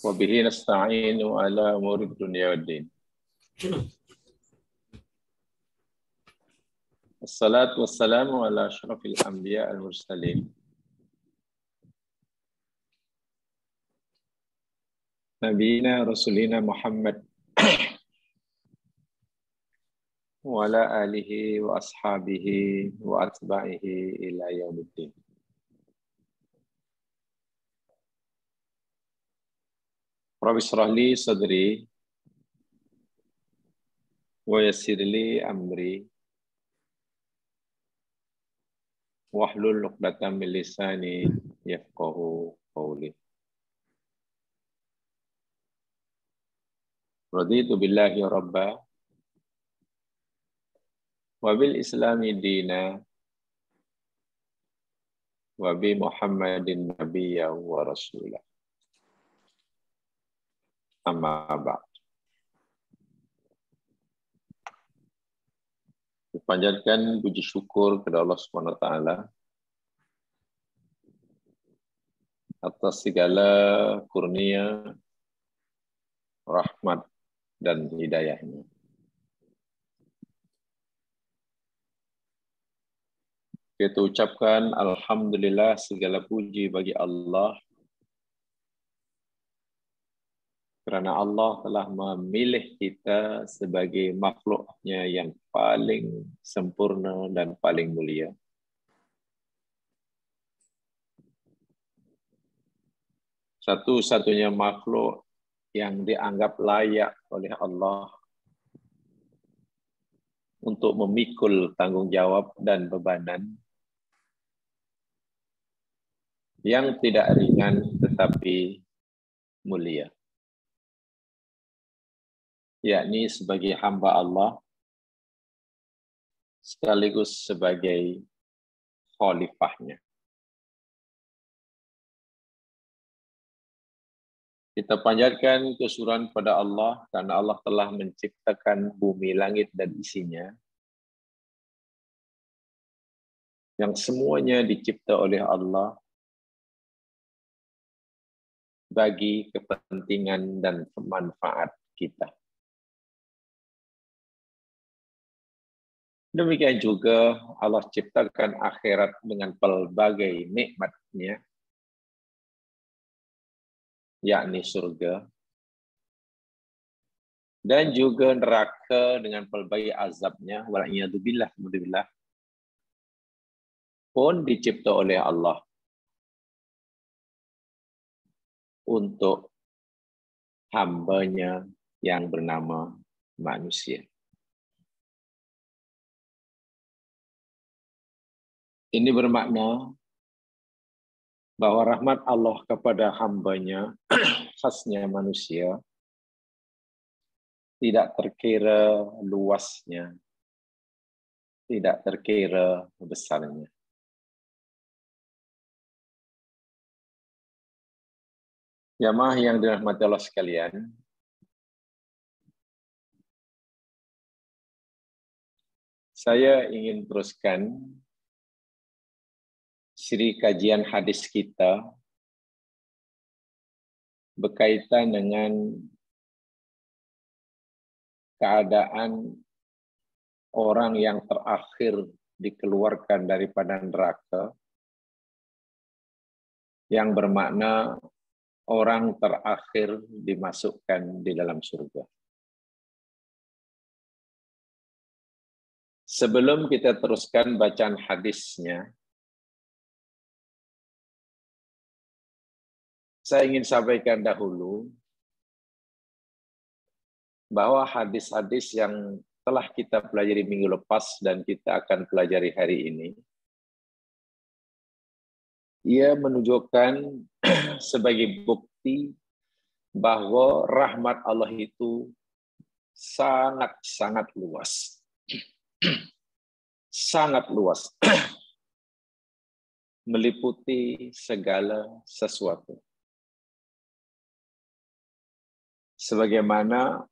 Wabihi nasta'inu ala umuri dunya waddin. Assalatu wassalamu ala asyrafil anbiya al-mursalin. Nabiyina Rasulina Muhammad wa ala alihi wa ashabihi wa atba'ihi ila yaumiddin. Rabbi shrah li sadri wa yassir li amri wahlul 'uqdatam min lisani yafqahu qawli. Raditu billahi rabba wa bil islami dina wa bi Muhammadin nabiyya wa rasulah. Amma ba'd. Dipanjatkan puji syukur kepada Allah Subhanahu wa taala atas segala kurnia, rahmat dan hidayahnya. Kita ucapkan alhamdulillah, segala puji bagi Allah kerana Allah telah memilih kita sebagai makhluknya yang paling sempurna dan paling mulia. Satu-satunya makhluk yang dianggap layak oleh Allah untuk memikul tanggung jawab dan bebanan yang tidak ringan tetapi mulia, yakni sebagai hamba Allah sekaligus sebagai khalifahnya. Kita panjatkan kesyukuran pada Allah karena Allah telah menciptakan bumi, langit, dan isinya, yang semuanya dicipta oleh Allah bagi kepentingan dan manfaat kita. Demikian juga Allah ciptakan akhirat dengan pelbagai nikmatnya, yakni surga, dan juga neraka dengan pelbagai azabnya, wal'iyadzubillah, pun dicipta oleh Allah untuk hambanya yang bernama manusia. Ini bermakna bahwa rahmat Allah kepada hambanya, khasnya manusia, tidak terkira luasnya, tidak terkira besarnya. Jamaah yang dirahmati Allah sekalian, saya ingin teruskan siri kajian hadis kita berkaitan dengan keadaan orang yang terakhir dikeluarkan daripada neraka, yang bermakna orang terakhir dimasukkan di dalam surga. Sebelum kita teruskan bacaan hadisnya, saya ingin sampaikan dahulu bahwa hadis-hadis yang telah kita pelajari minggu lepas dan kita akan pelajari hari ini, ia menunjukkan sebagai bukti bahwa rahmat Allah itu sangat-sangat luas. Sangat luas. Meliputi segala sesuatu. Sebagaimana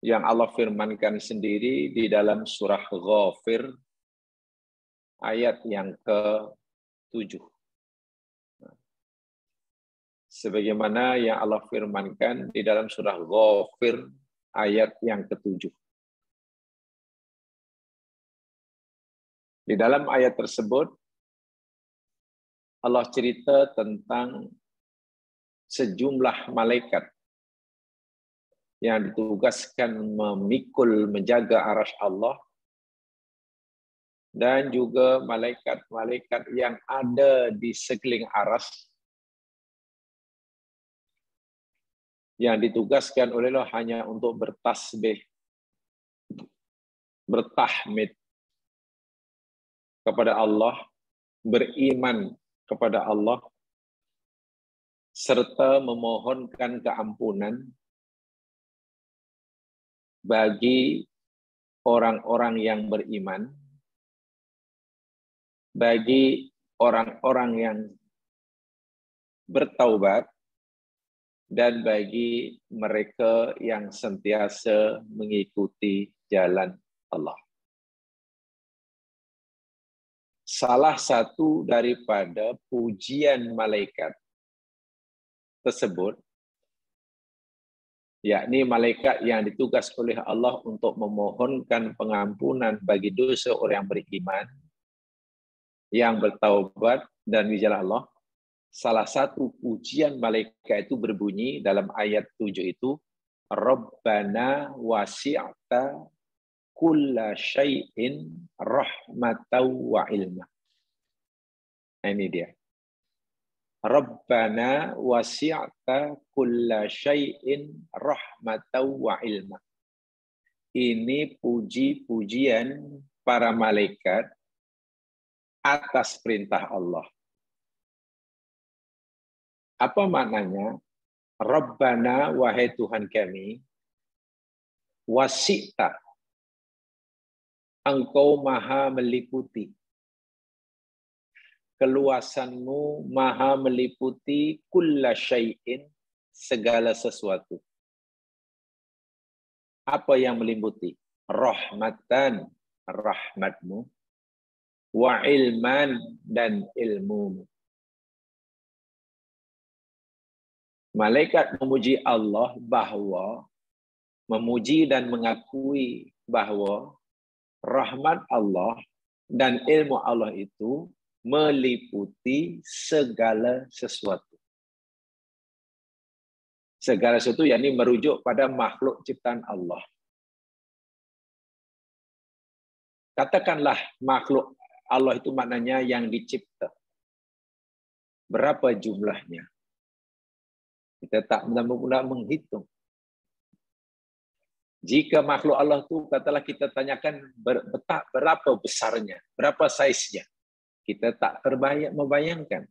yang Allah firmankan sendiri di dalam surah Ghafir ayat yang ke-7. sebagaimana yang Allah firmankan di dalam surah Ghafir ayat yang ke-7. Di dalam ayat tersebut Allah cerita tentang sejumlah malaikat yang ditugaskan memikul, menjaga arasy Allah, dan juga malaikat-malaikat yang ada di sekeliling arasy yang ditugaskan oleh Allah hanya untuk bertasbih, bertahmid kepada Allah, beriman kepada Allah, serta memohonkan keampunan bagi orang-orang yang beriman, bagi orang-orang yang bertaubat, dan bagi mereka yang sentiasa mengikuti jalan Allah. Salah satu daripada pujian malaikat tersebut, yakni malaikat yang ditugas oleh Allah untuk memohonkan pengampunan bagi dosa orang yang beriman, yang bertaubat dan di jalan Allah. Salah satu pujian malaikat itu berbunyi dalam ayat 7 itu, Rabbana wasi'ta kulla syai'in rahmatan wa ilma. Nah, ini dia. Rabbana wasi'ta kulla syai'in rahmatan wa ilma. Ini puji-pujian para malaikat atas perintah Allah. Apa maknanya? Rabbana, wahai Tuhan kami, wasi'ta, Engkau maha meliputi. Keluasanmu maha meliputi kulla syai'in, segala sesuatu. Apa yang meliputi? Rahmatan, rahmatmu, wa ilman, dan ilmumu. Malaikat memuji Allah bahwa, memuji dan mengakui bahwa rahmat Allah dan ilmu Allah itu meliputi segala sesuatu. Segala sesuatu yakni merujuk pada makhluk ciptaan Allah. Katakanlah makhluk Allah itu maknanya yang dicipta. Berapa jumlahnya? Kita tak mudah menghitung. Jika makhluk Allah itu, katalah kita tanyakan berapa besarnya, berapa saiznya. Kita tak membayangkan.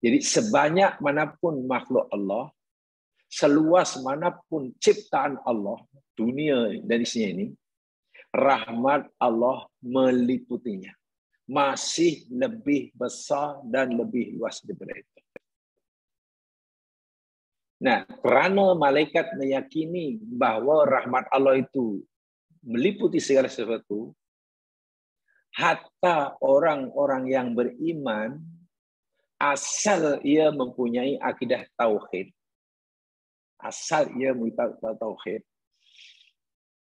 Jadi sebanyak manapun makhluk Allah, seluas manapun ciptaan Allah, dunia dan isinya ini, rahmat Allah meliputinya. Masih lebih besar dan lebih luas daripada itu. Nah, kerana malaikat meyakini bahawa rahmat Allah itu meliputi segala sesuatu, hatta orang-orang yang beriman, asal ia mempunyai akidah tauhid,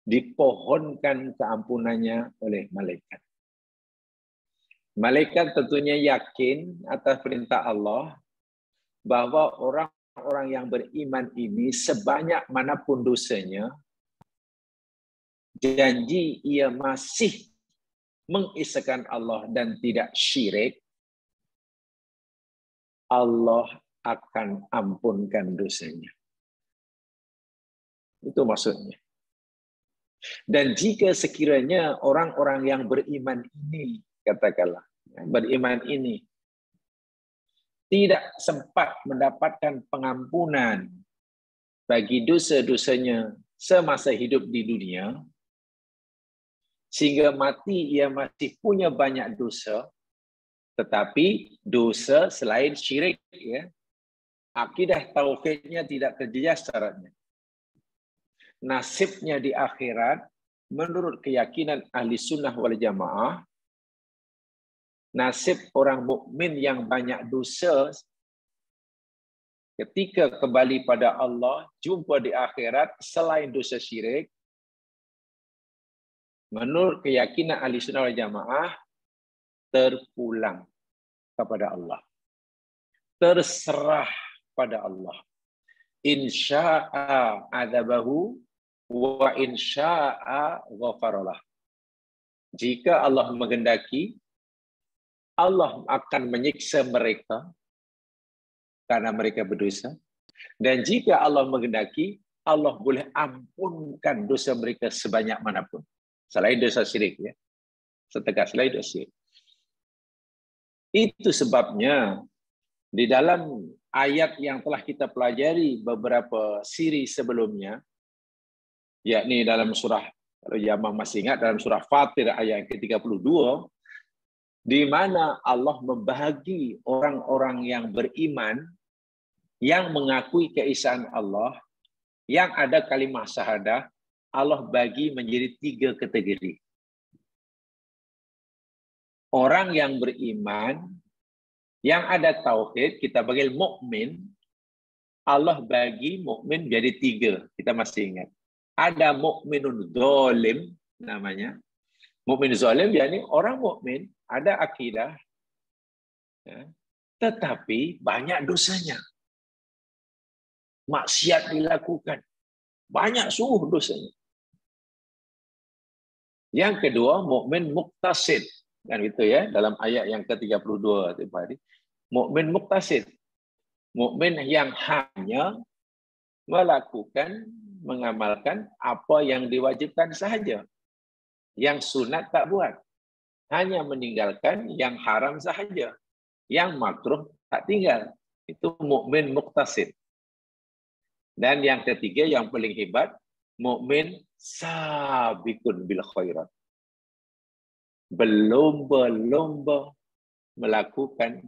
dipohonkan keampunannya oleh malaikat. Malaikat tentunya yakin atas perintah Allah bahawa orang yang beriman ini sebanyak manapun dosanya, janji ia masih mengesahkan Allah dan tidak syirik, Allah akan ampunkan dosanya. Itu maksudnya. Dan jika sekiranya orang-orang yang beriman ini, katakanlah, beriman ini tidak sempat mendapatkan pengampunan bagi dosa-dosanya semasa hidup di dunia, sehingga mati ia masih punya banyak dosa, tetapi dosa selain syirik, ya, akidah tauhidnya tidak terjejas syaratnya. Nasibnya di akhirat, menurut keyakinan ahli sunnah wal jamaah, nasib orang mukmin yang banyak dosa ketika kembali pada Allah, jumpa di akhirat selain dosa syirik, menurut keyakinan Ahlussunnah wal Jamaah, terpulang kepada Allah. Terserah pada Allah. Insya'a adzabahu wa insya'a ghafaralah. Jika Allah menghendaki, Allah akan menyiksa mereka karena mereka berdosa. Dan jika Allah menghendaki, Allah boleh ampunkan dosa mereka sebanyak manapun. Selain dosa syirik, ya. Setegas selain dosa syirik. Itu sebabnya di dalam ayat yang telah kita pelajari beberapa siri sebelumnya, yakni dalam surah, kalau jamaah masih ingat, dalam surah Fatir ayat ke-32, di mana Allah membahagi orang-orang yang beriman, yang mengakui keesaan Allah, yang ada kalimah syahadah, Allah bagi menjadi 3 kategori. Orang yang beriman, yang ada tauhid, kita panggil mukmin. Allah bagi mukmin jadi 3. Kita masih ingat. Ada mukminun zalim namanya. Mukmin zalim yakni orang mukmin ada akidah, ya, tetapi banyak dosanya. Maksiat dilakukan. Banyak sungguh dosanya. Yang kedua, mukmin muqtasid. Kan itu ya, dalam ayat yang ke-32 tadi. Mukmin muqtasid. Mukmin yang hanya melakukan, mengamalkan apa yang diwajibkan sahaja. Yang sunat tak buat. Hanya meninggalkan yang haram sahaja. Yang makruh tak tinggal. Itu mukmin muqtasid. Dan yang ketiga yang paling hebat, mukmin sabiqun bil khairat. Berlomba-lomba melakukan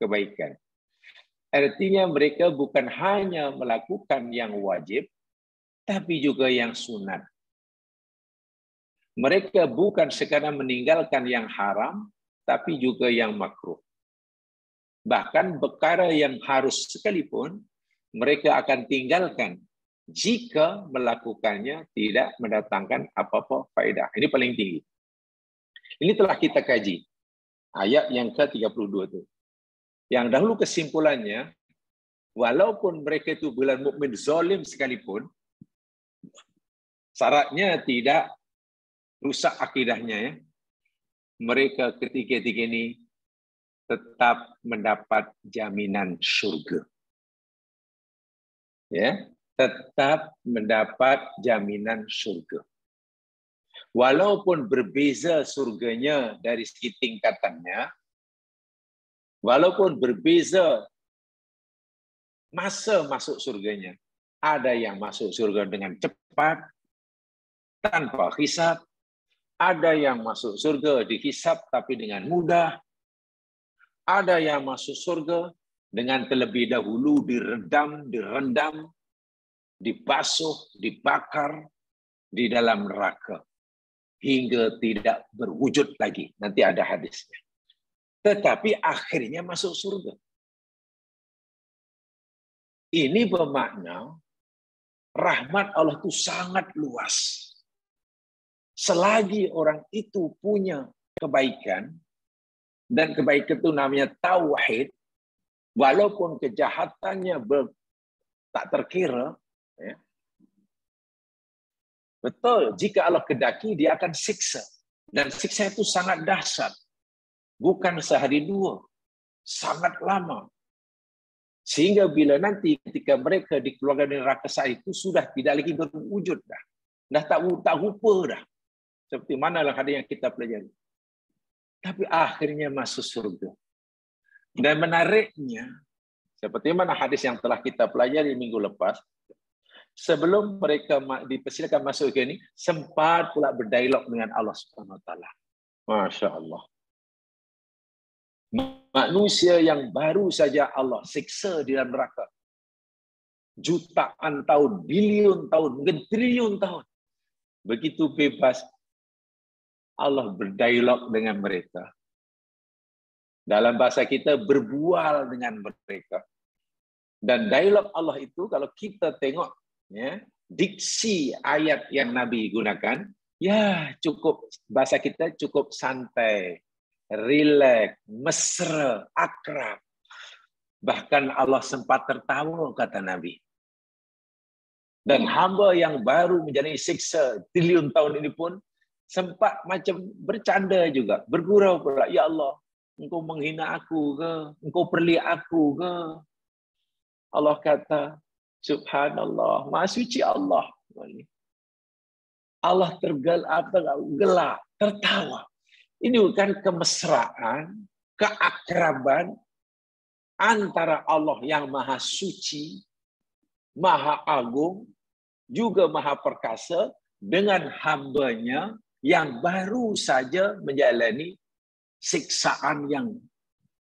kebaikan. Artinya mereka bukan hanya melakukan yang wajib, tapi juga yang sunat. Mereka bukan sekadar meninggalkan yang haram, tapi juga yang makruh. Bahkan perkara yang harus sekalipun, mereka akan tinggalkan jika melakukannya tidak mendatangkan apa-apa faedah. Ini paling tinggi. Ini telah kita kaji. Ayat yang ke-32 itu. Yang dahulu kesimpulannya, walaupun mereka itu bulan mukmin zalim sekalipun, syaratnya tidak rusak akidahnya, ya. Mereka ketiga-tiga ini tetap mendapat jaminan surga. Ya, tetap mendapat jaminan surga. Walaupun berbeza surganya dari segi tingkatannya, walaupun berbeza masa masuk surganya, ada yang masuk surga dengan cepat, tanpa hisab, ada yang masuk surga dihisab tapi dengan mudah, ada yang masuk surga dengan terlebih dahulu direndam, dibasuh, dibakar di dalam neraka hingga tidak berwujud lagi. Nanti ada hadisnya. Tetapi akhirnya masuk surga. Ini bermakna rahmat Allah itu sangat luas. Selagi orang itu punya kebaikan, dan kebaikan itu namanya tauhid, walaupun kejahatannya tak terkira, ya, betul, jika Allah kedaki, dia akan siksa. Dan siksa itu sangat dahsyat. Bukan sehari dua. Sangat lama. Sehingga bila nanti ketika mereka dikeluarkan dari neraka itu, sudah tidak lagi berwujud dah. Dah tak rupa dah. Seperti manalah hadis yang kita pelajari. Tapi akhirnya masuk surga. Dan menariknya, seperti mana hadis yang telah kita pelajari minggu lepas, sebelum mereka dipersilakan masuk ke ini, sempat pula berdialog dengan Allah Subhanahu Wa Taala. Masya Allah. Manusia yang baru saja Allah siksa di dalam neraka. Jutaan tahun, bilion tahun, mungkin triliun tahun. Begitu bebas, Allah berdialog dengan mereka. Dalam bahasa kita, berbual dengan mereka. Dan dialog Allah itu kalau kita tengok ya, diksi ayat yang Nabi gunakan, ya cukup, bahasa kita cukup santai, rileks, mesra, akrab. Bahkan Allah sempat tertawa, kata Nabi. Dan hamba yang baru menjalani siksa triliun tahun ini pun sempat macam bercanda juga, bergurau pula, ya Allah, engkau menghina aku ke? Engkau perli aku ke? Allah kata, subhanallah, maha suci Allah. Allah tergelak, tertawa. Ini bukan kemesraan, keakraban antara Allah yang maha suci, maha agung, juga maha perkasa dengan hambanya yang baru saja menjalani siksaan yang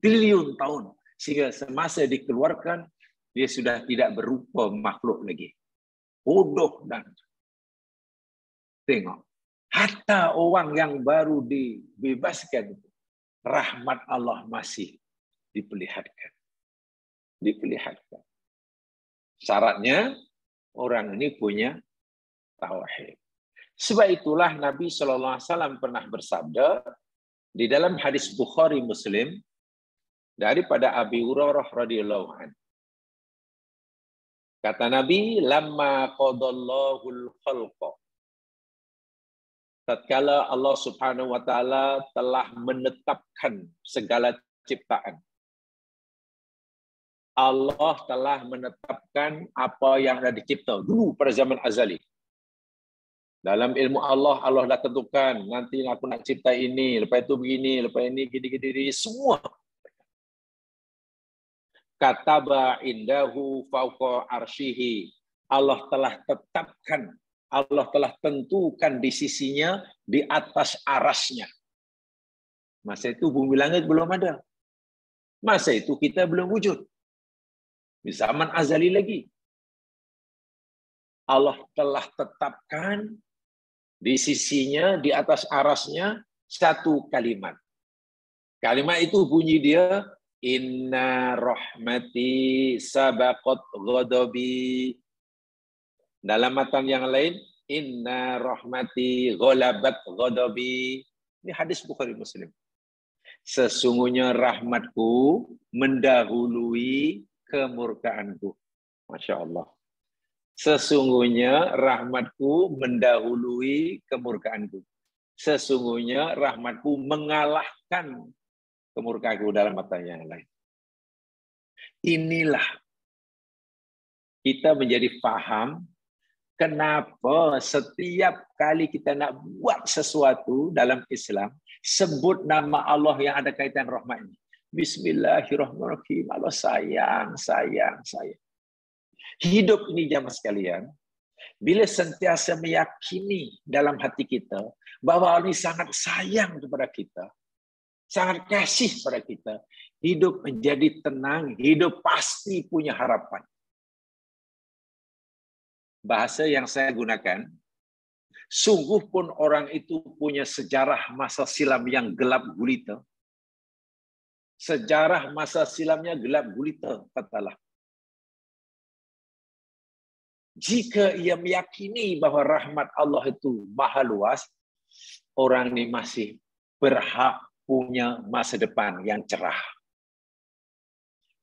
triliun tahun. Sehingga semasa dikeluarkan, dia sudah tidak berupa makhluk lagi. Bodoh dan tengok. Hatta orang yang baru dibebaskan, rahmat Allah masih diperlihatkan. Syaratnya, orang ini punya tauhid. Sebab itulah Nabi SAW pernah bersabda di dalam hadis Bukhari Muslim daripada Abi Hurairah radhiyallahu anhu. Kata Nabi, lamma qadallahul khalqa. Tatkala Allah Subhanahu wa taala telah menetapkan segala ciptaan. Allah telah menetapkan apa yang dah dicipta dulu pada zaman azali. Dalam ilmu Allah, Allah dah tentukan nanti aku nak cipta ini, lepas itu begini, lepas ini gini, semua. Kataba indahu fauqa arsyihi. Allah telah tetapkan, Allah telah tentukan di sisinya di atas arasnya. Masa itu bumi langit belum ada. Masa itu kita belum wujud. Di zaman azali lagi. Allah telah tetapkan di sisinya, di atas arasnya, satu kalimat. Kalimat itu bunyi dia, inna rahmati sabaqat ghadabi. Dalam matan yang lain, inna rahmati ghalabat ghadabi. Ini hadis Bukhari Muslim. Sesungguhnya rahmatku mendahului kemurkaanku. Masya Allah. Sesungguhnya rahmatku mendahului kemurkaanku. Sesungguhnya rahmatku mengalahkan kemurkaanku dalam mata yang lain. Inilah kita menjadi paham kenapa setiap kali kita nak buat sesuatu dalam Islam, sebut nama Allah yang ada kaitan rahmat ini. Bismillahirrahmanirrahim. Allah sayang. Hidup ini jamaah sekalian, bila sentiasa meyakini dalam hati kita bahwa Allah ini sangat sayang kepada kita, sangat kasih pada kita, hidup menjadi tenang, hidup pasti punya harapan. Bahasa yang saya gunakan, sungguh pun orang itu punya sejarah masa silam yang gelap gulita. Sejarah masa silamnya gelap gulita, katalah. Jika ia meyakini bahwa rahmat Allah itu maha luas, orang ini masih berhak punya masa depan yang cerah.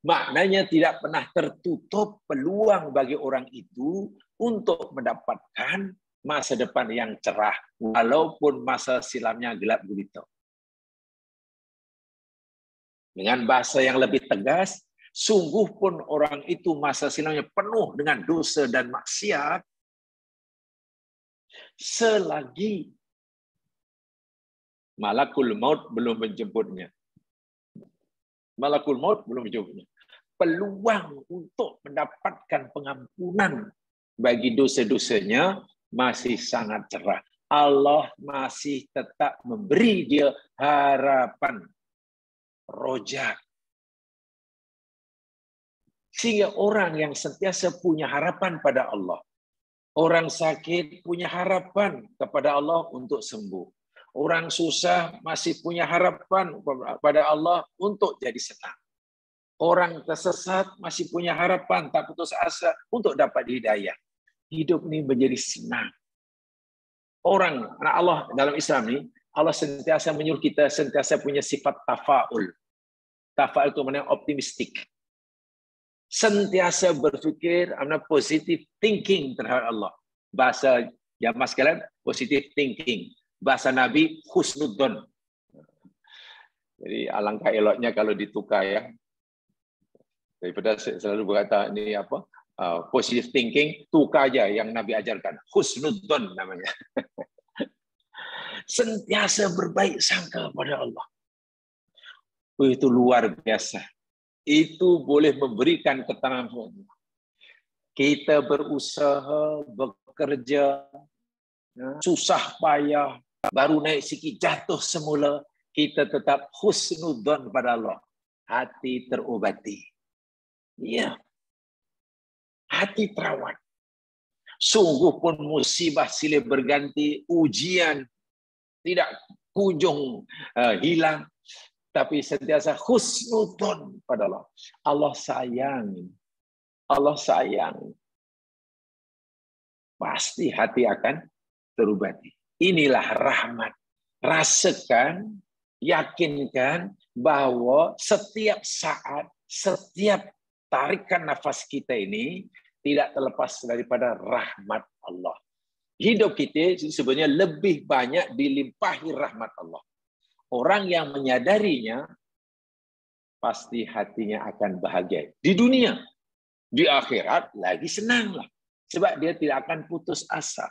Maknanya tidak pernah tertutup peluang bagi orang itu untuk mendapatkan masa depan yang cerah, walaupun masa silamnya gelap gulita. Dengan bahasa yang lebih tegas, sungguh pun orang itu masa silamnya penuh dengan dosa dan maksiat, selagi malakul maut belum menjemputnya. Malakul maut belum menjemputnya. Peluang untuk mendapatkan pengampunan bagi dosa-dosanya masih sangat cerah. Allah masih tetap memberi dia harapan, roja. Sehingga orang yang sentiasa punya harapan pada Allah. Orang sakit punya harapan kepada Allah untuk sembuh. Orang susah masih punya harapan pada Allah untuk jadi senang. Orang tersesat masih punya harapan, tak putus asa untuk dapat hidayah. Hidup ini menjadi senang. Orang, anak Allah dalam Islam ini, Allah sentiasa menyuruh kita sentiasa punya sifat tafaul. Tafaul itu maknanya optimistik. Sentiasa berpikir, positive thinking terhadap Allah. Bahasa jamaah sekalian, positive thinking. Bahasa Nabi, husnudzon. Jadi alangkah eloknya kalau ditukar ya. Daripada selalu berkata ini apa? Positive thinking, tukar aja yang Nabi ajarkan. Husnudzon namanya. Sentiasa berbaik sangka pada Allah. Itu luar biasa. Itu boleh memberikan ketenangan. Kita berusaha, bekerja, susah payah, baru naik sikit jatuh semula, kita tetap husnudzon pada Allah. Hati terobati. Iya. Hati terawat. Sungguh pun musibah silih berganti, ujian tidak kunjung hilang, tapi sentiasa husnudzon pada Allah. Allah sayang. Allah sayang. Pasti hati akan terobati. Inilah rahmat. Rasakan, yakinkan bahwa setiap saat, setiap tarikan nafas kita ini tidak terlepas daripada rahmat Allah. Hidup kita sebenarnya lebih banyak dilimpahi rahmat Allah. Orang yang menyadarinya pasti hatinya akan bahagia. Di dunia, di akhirat lagi senanglah. Sebab dia tidak akan putus asa.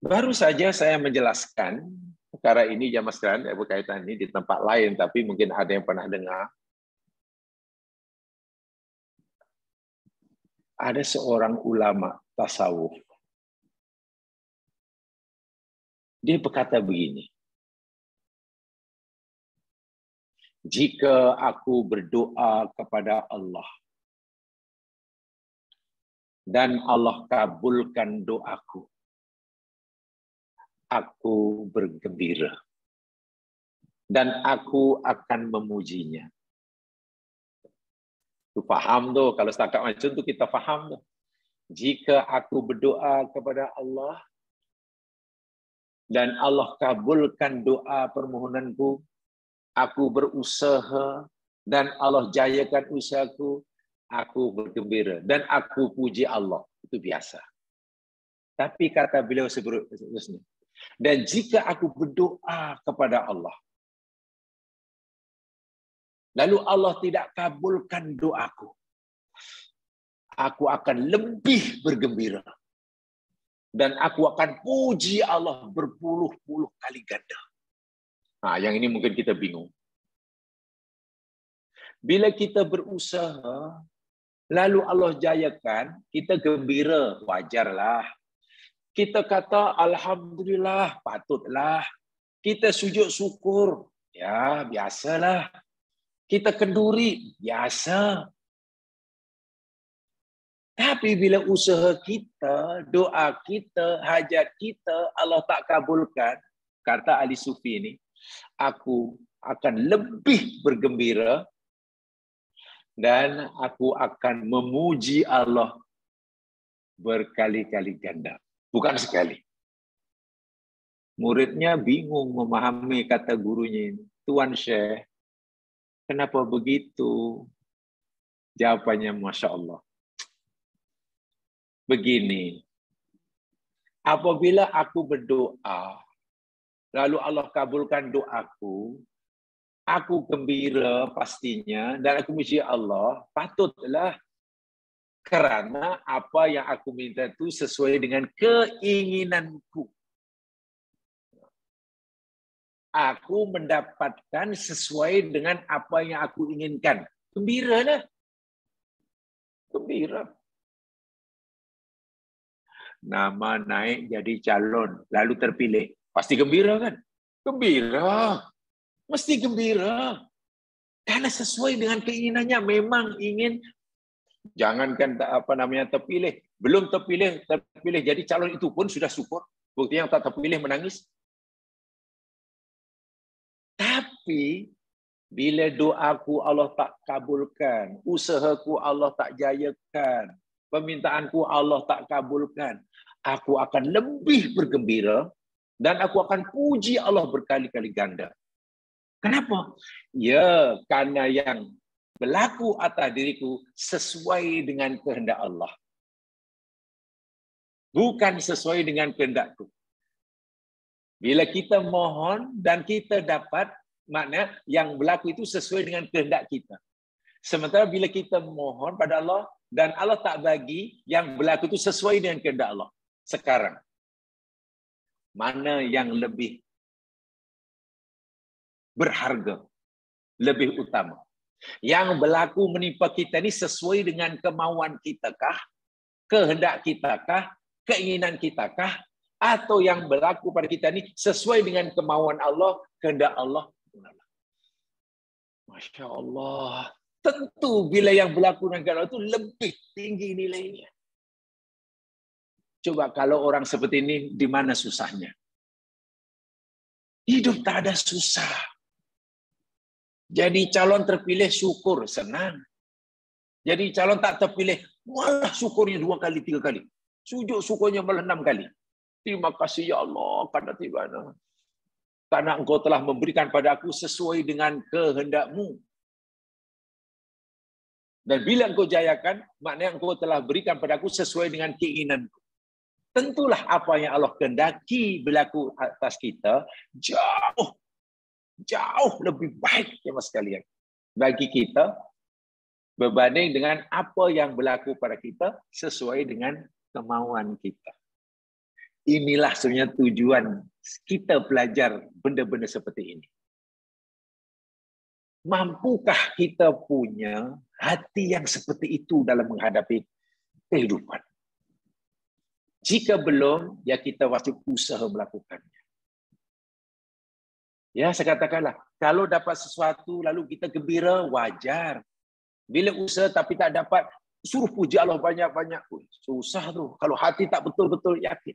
Baru saja saya menjelaskan perkara ini jamaah sekalian berkaitan ini di tempat lain, tapi mungkin ada yang pernah dengar. Ada seorang ulama tasawuf. Dia berkata begini. Jika aku berdoa kepada Allah dan Allah kabulkan doaku, aku bergembira dan aku akan memujinya. Itu paham tuh, kalau setakat macam tu kita faham tuh. Jika aku berdoa kepada Allah dan Allah kabulkan doa permohonanku, aku berusaha dan Allah jayakan usahaku, aku bergembira dan aku puji Allah. Itu biasa. Tapi kata beliau seterusnya, dan jika aku berdoa kepada Allah, lalu Allah tidak kabulkan doaku, aku akan lebih bergembira. Dan aku akan puji Allah berpuluh-puluh kali ganda. Nah, yang ini mungkin kita bingung. Bila kita berusaha, lalu Allah jayakan, kita gembira, wajarlah. Kita kata, Alhamdulillah, patutlah. Kita sujud syukur, ya biasalah. Kita kenduri, biasa. Tapi bila usaha kita, doa kita, hajat kita, Allah tak kabulkan, kata ahli sufi ini, aku akan lebih bergembira dan aku akan memuji Allah berkali-kali ganda. Bukan sekali. Muridnya bingung memahami kata gurunya ini. Tuan Syekh, kenapa begitu? Jawabannya Masya Allah. Begini, apabila aku berdoa, lalu Allah kabulkan doaku, aku gembira pastinya, dan aku muji Allah, patutlah. Karena apa yang aku minta itu sesuai dengan keinginanku. Aku mendapatkan sesuai dengan apa yang aku inginkan. Gembiralah. Gembira. Nama naik jadi calon, lalu terpilih. Pasti gembira kan? Gembira. Mesti gembira. Karena sesuai dengan keinginannya, memang ingin, jangankan terpilih, belum terpilih jadi calon itu pun sudah syukur. Bukti yang tak terpilih menangis. Tapi Bila doaku Allah tak kabulkan, usahaku Allah tak jayakan, permintaanku Allah tak kabulkan, aku akan lebih bergembira dan aku akan puji Allah berkali-kali ganda. Kenapa? Ya, karena yang berlaku atas diriku sesuai dengan kehendak Allah. Bukan sesuai dengan kehendakku. Bila kita mohon dan kita dapat, makna yang berlaku itu sesuai dengan kehendak kita. Sementara bila kita mohon pada Allah dan Allah tak bagi, yang berlaku itu sesuai dengan kehendak Allah. Sekarang, mana yang lebih berharga, lebih utama? Yang berlaku menimpa kita ini sesuai dengan kemauan kita kah? Kehendak kita kah? Keinginan kita kah? Atau yang berlaku pada kita ini sesuai dengan kemauan Allah, kehendak Allah? Masya Allah. Tentu bila yang berlaku dengan kehendak Allah itu lebih tinggi nilainya. Coba kalau orang seperti ini, di mana susahnya? Hidup tak ada susah. Jadi calon terpilih syukur, senang. Jadi calon tak terpilih, malah syukurnya 2 kali, 3 kali. Sujud syukurnya malah 6 kali. Terima kasih ya Allah, karena Engkau telah memberikan pada aku sesuai dengan kehendak-Mu. Dan bila Engkau jayakan, maknanya Engkau telah berikan pada aku sesuai dengan keinginanku. Tentulah apa yang Allah kehendaki berlaku atas kita jauh lebih baik ya mas sekalian bagi kita berbanding dengan apa yang berlaku pada kita sesuai dengan kemauan kita. Inilah sebenarnya tujuan kita belajar benda-benda seperti ini. Mampukah kita punya hati yang seperti itu dalam menghadapi kehidupan? Jika belum, ya kita wajib usaha melakukannya. Ya, saya katakanlah, kalau dapat sesuatu lalu kita gembira, wajar. Bila usaha tapi tak dapat, suruh puji Allah banyak-banyak. Susah tu. Kalau hati tak betul-betul yakin.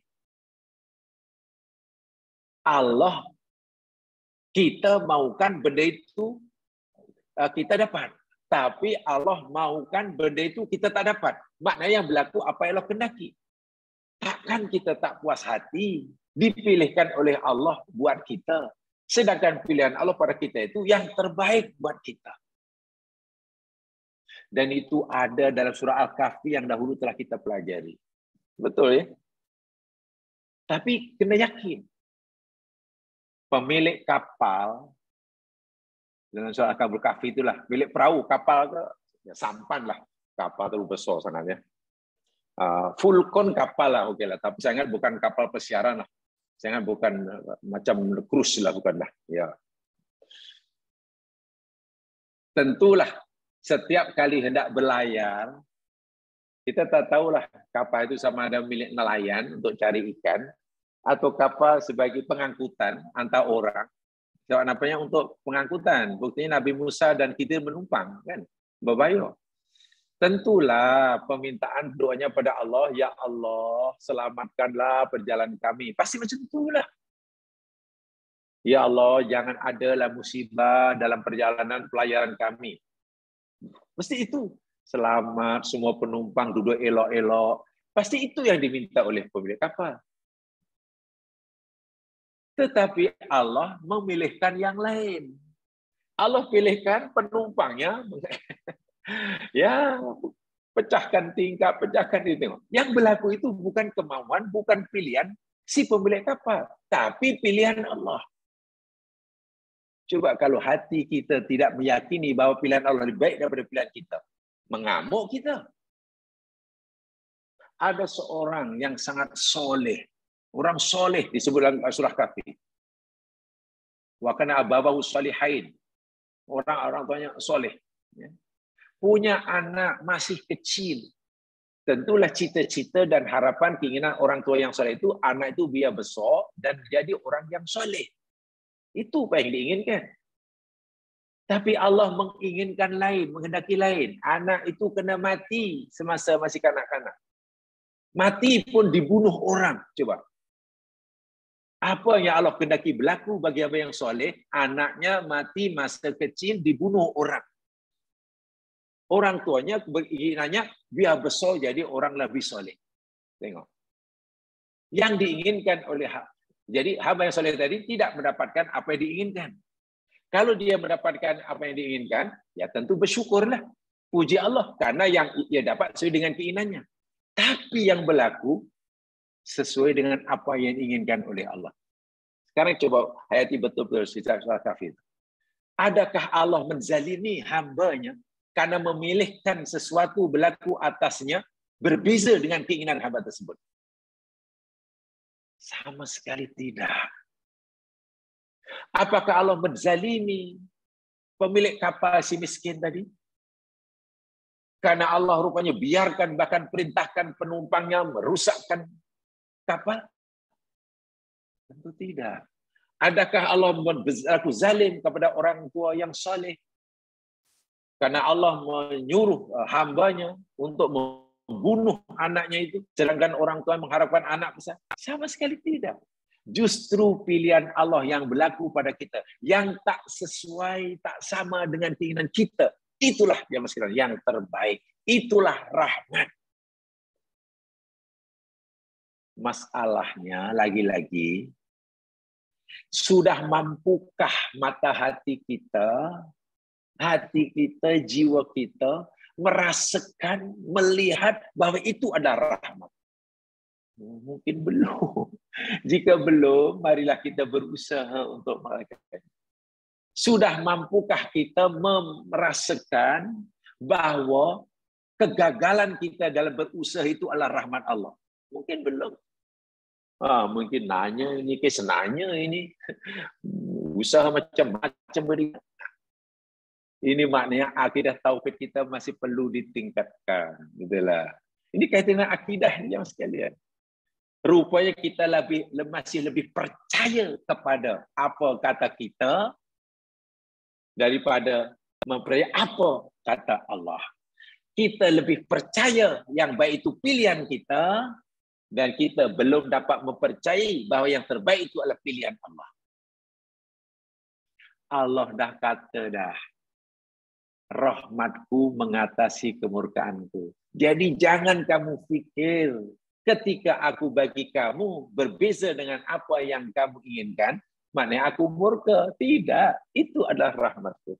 Allah, kita maukan benda itu kita dapat. Tapi Allah maukan benda itu kita tak dapat. Maknanya yang berlaku apa yang Allah kehendaki. Takkan kita tak puas hati dipilihkan oleh Allah buat kita. Sedangkan pilihan Allah pada kita itu yang terbaik buat kita. Dan itu ada dalam surah Al-Kahfi yang dahulu telah kita pelajari. Betul ya? Tapi kena yakin. Pemilik kapal, dalam surah Al-Kahfi itulah, milik perahu, kapal itu, ya, sampan lah. Kapal itu besar sangatnya. Fulkon kapal lah, oke lah. Tapi saya ingat bukan kapal pesiaran lah. Saya ingat bukan macam cruise lah, bukanlah. Ya. Tentulah setiap kali hendak berlayar, kita tak tahulah kapal itu sama ada milik nelayan untuk cari ikan, atau kapal sebagai pengangkutan antar orang. Sebab napanya untuk pengangkutan. Buktinya Nabi Musa dan Khidir menumpang, kan? Berbayar. Tentulah permintaan doanya pada Allah, ya Allah, selamatkanlah perjalanan kami. Pasti macam itulah. Ya Allah, jangan adalah musibah dalam perjalanan pelayaran kami. Mesti itu. Selamat semua penumpang, duduk elok-elok. Pasti itu yang diminta oleh pemilik kapal. Tetapi Allah memilihkan yang lain. Allah pilihkan penumpangnya. Ya, pecahkan tingkap, pecahkan itu. Yang berlaku itu bukan kemauan, bukan pilihan si pemilik kapal, tapi pilihan Allah. Coba kalau hati kita tidak meyakini bahwa pilihan Allah lebih baik daripada pilihan kita, mengamuk kita. Ada seorang yang sangat soleh, orang soleh disebut dalam surah Kahfi. Wa kana abawahu shalihain. Orang-orang tuanya soleh. Punya anak masih kecil. Tentulah cita-cita dan harapan keinginan orang tua yang soleh itu, anak itu biar besar dan jadi orang yang soleh. Itu apa yang diinginkan. Tapi Allah menginginkan lain, menghendaki lain. Anak itu kena mati semasa masih kanak-kanak. Mati pun dibunuh orang. Coba. Apa yang Allah kehendaki berlaku bagi hamba yang soleh? Anaknya mati masa kecil dibunuh orang. Orang tuanya keinginannya biar besar jadi orang lebih soleh. Tengok. Yang diinginkan oleh jadi hamba yang soleh tadi tidak mendapatkan apa yang diinginkan. Kalau dia mendapatkan apa yang diinginkan, ya tentu bersyukurlah. Puji Allah karena yang ia dapat sesuai dengan keinginannya. Tapi yang berlaku sesuai dengan apa yang diinginkan oleh Allah. Sekarang coba hayati betul-betul secara kafir. Adakah Allah menzalimi hambanya karena memilihkan sesuatu berlaku atasnya berbeza dengan keinginan hamba tersebut? Sama sekali tidak. Apakah Allah menzalimi pemilik kapal si miskin tadi? Karena Allah rupanya biarkan bahkan perintahkan penumpangnya merusakkan kapal? Tentu tidak. Adakah Allah berlaku zalim kepada orang tua yang saleh? Karena Allah menyuruh hambanya untuk membunuh anaknya itu, sedangkan orang tua mengharapkan anak besar? Sama sekali tidak. Justru pilihan Allah yang berlaku pada kita, yang tak sesuai, tak sama dengan keinginan kita, itulah yang terbaik. Itulah rahmat. Masalahnya lagi-lagi, sudah mampukah mata hati kita, jiwa kita merasakan, melihat bahwa itu adalah rahmat? Mungkin belum. Jika belum, marilah kita berusaha untuk melakukan. Sudah mampukah kita merasakan bahwa kegagalan kita dalam berusaha itu adalah rahmat Allah? Mungkin belum. Mungkin nanya ini, kesenanya ini. Usaha macam-macam beri. Ini maknanya akidah tauhid kita masih perlu ditingkatkan. Itulah. Ini kaitan dengan akidah yang sekalian. Rupanya kita masih lebih percaya kepada apa kata kita daripada mempercayai apa kata Allah. Kita lebih percaya yang baik itu pilihan kita, dan kita belum dapat mempercayai bahawa yang terbaik itu adalah pilihan Allah. Allah dah kata dah, rahmatku mengatasi kemurkaanku. Jadi jangan kamu fikir ketika aku bagi kamu berbeza dengan apa yang kamu inginkan, maknanya aku murka. Tidak, itu adalah rahmatku.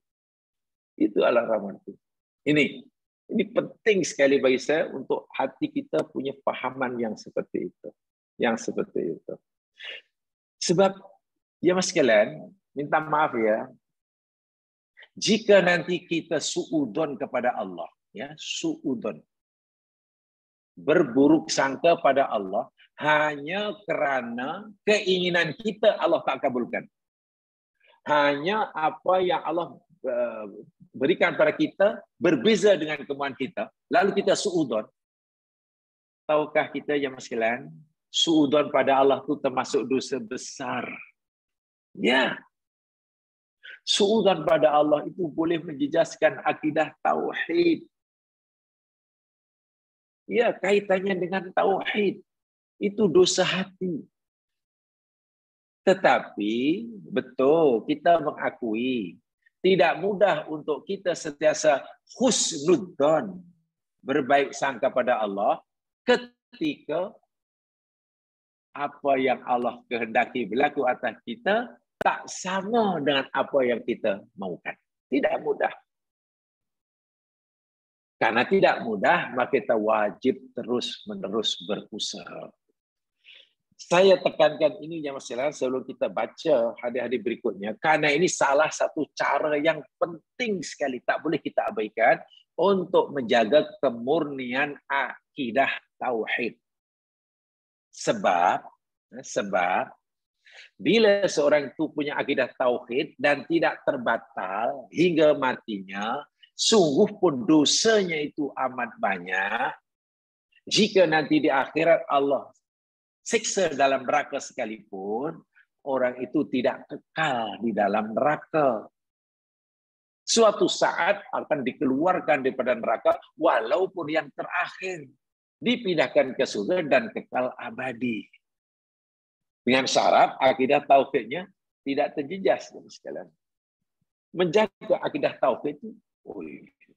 Itu adalah rahmatku. Ini penting sekali bagi saya untuk hati kita punya pahaman yang seperti itu. Yang seperti itu. Sebab, ya mas sekalian, minta maaf ya, jika nanti kita suudon kepada Allah, ya suudon, berburuk sangka pada Allah hanya kerana keinginan kita Allah tak kabulkan. Hanya apa yang Allah berikan pada kita berbeza dengan kemauan kita, lalu kita suudon. Tahukah kita ya mas sekalian, suudon pada Allah itu termasuk dosa besar. Ya. Suudzon pada Allah itu boleh menjejaskan akidah tauhid. Ya, kaitannya dengan tauhid. Itu dosa hati. Tetapi, betul, kita mengakui, tidak mudah untuk kita sentiasa husnudzon, berbaik sangka pada Allah, ketika apa yang Allah kehendaki berlaku atas kita, tak sama dengan apa yang kita mahukan. Tidak mudah. Karena tidak mudah, maka kita wajib terus-menerus berusaha. Saya tekankan ini ya Mas Silan, sebelum kita baca hadis-hadis berikutnya, karena ini salah satu cara yang penting sekali, tak boleh kita abaikan untuk menjaga kemurnian akidah tauhid. Sebab bila seorang itu punya akidah tauhid dan tidak terbatal hingga matinya, sungguh pun dosanya itu amat banyak. Jika nanti di akhirat Allah siksa dalam neraka sekalipun, orang itu tidak kekal di dalam neraka. Suatu saat akan dikeluarkan daripada neraka, walaupun yang terakhir, dipindahkan ke surga dan kekal abadi. Dengan syarat akidah tauhidnya tidak terjejas, sekalian. Menjaga akidah tauhid itu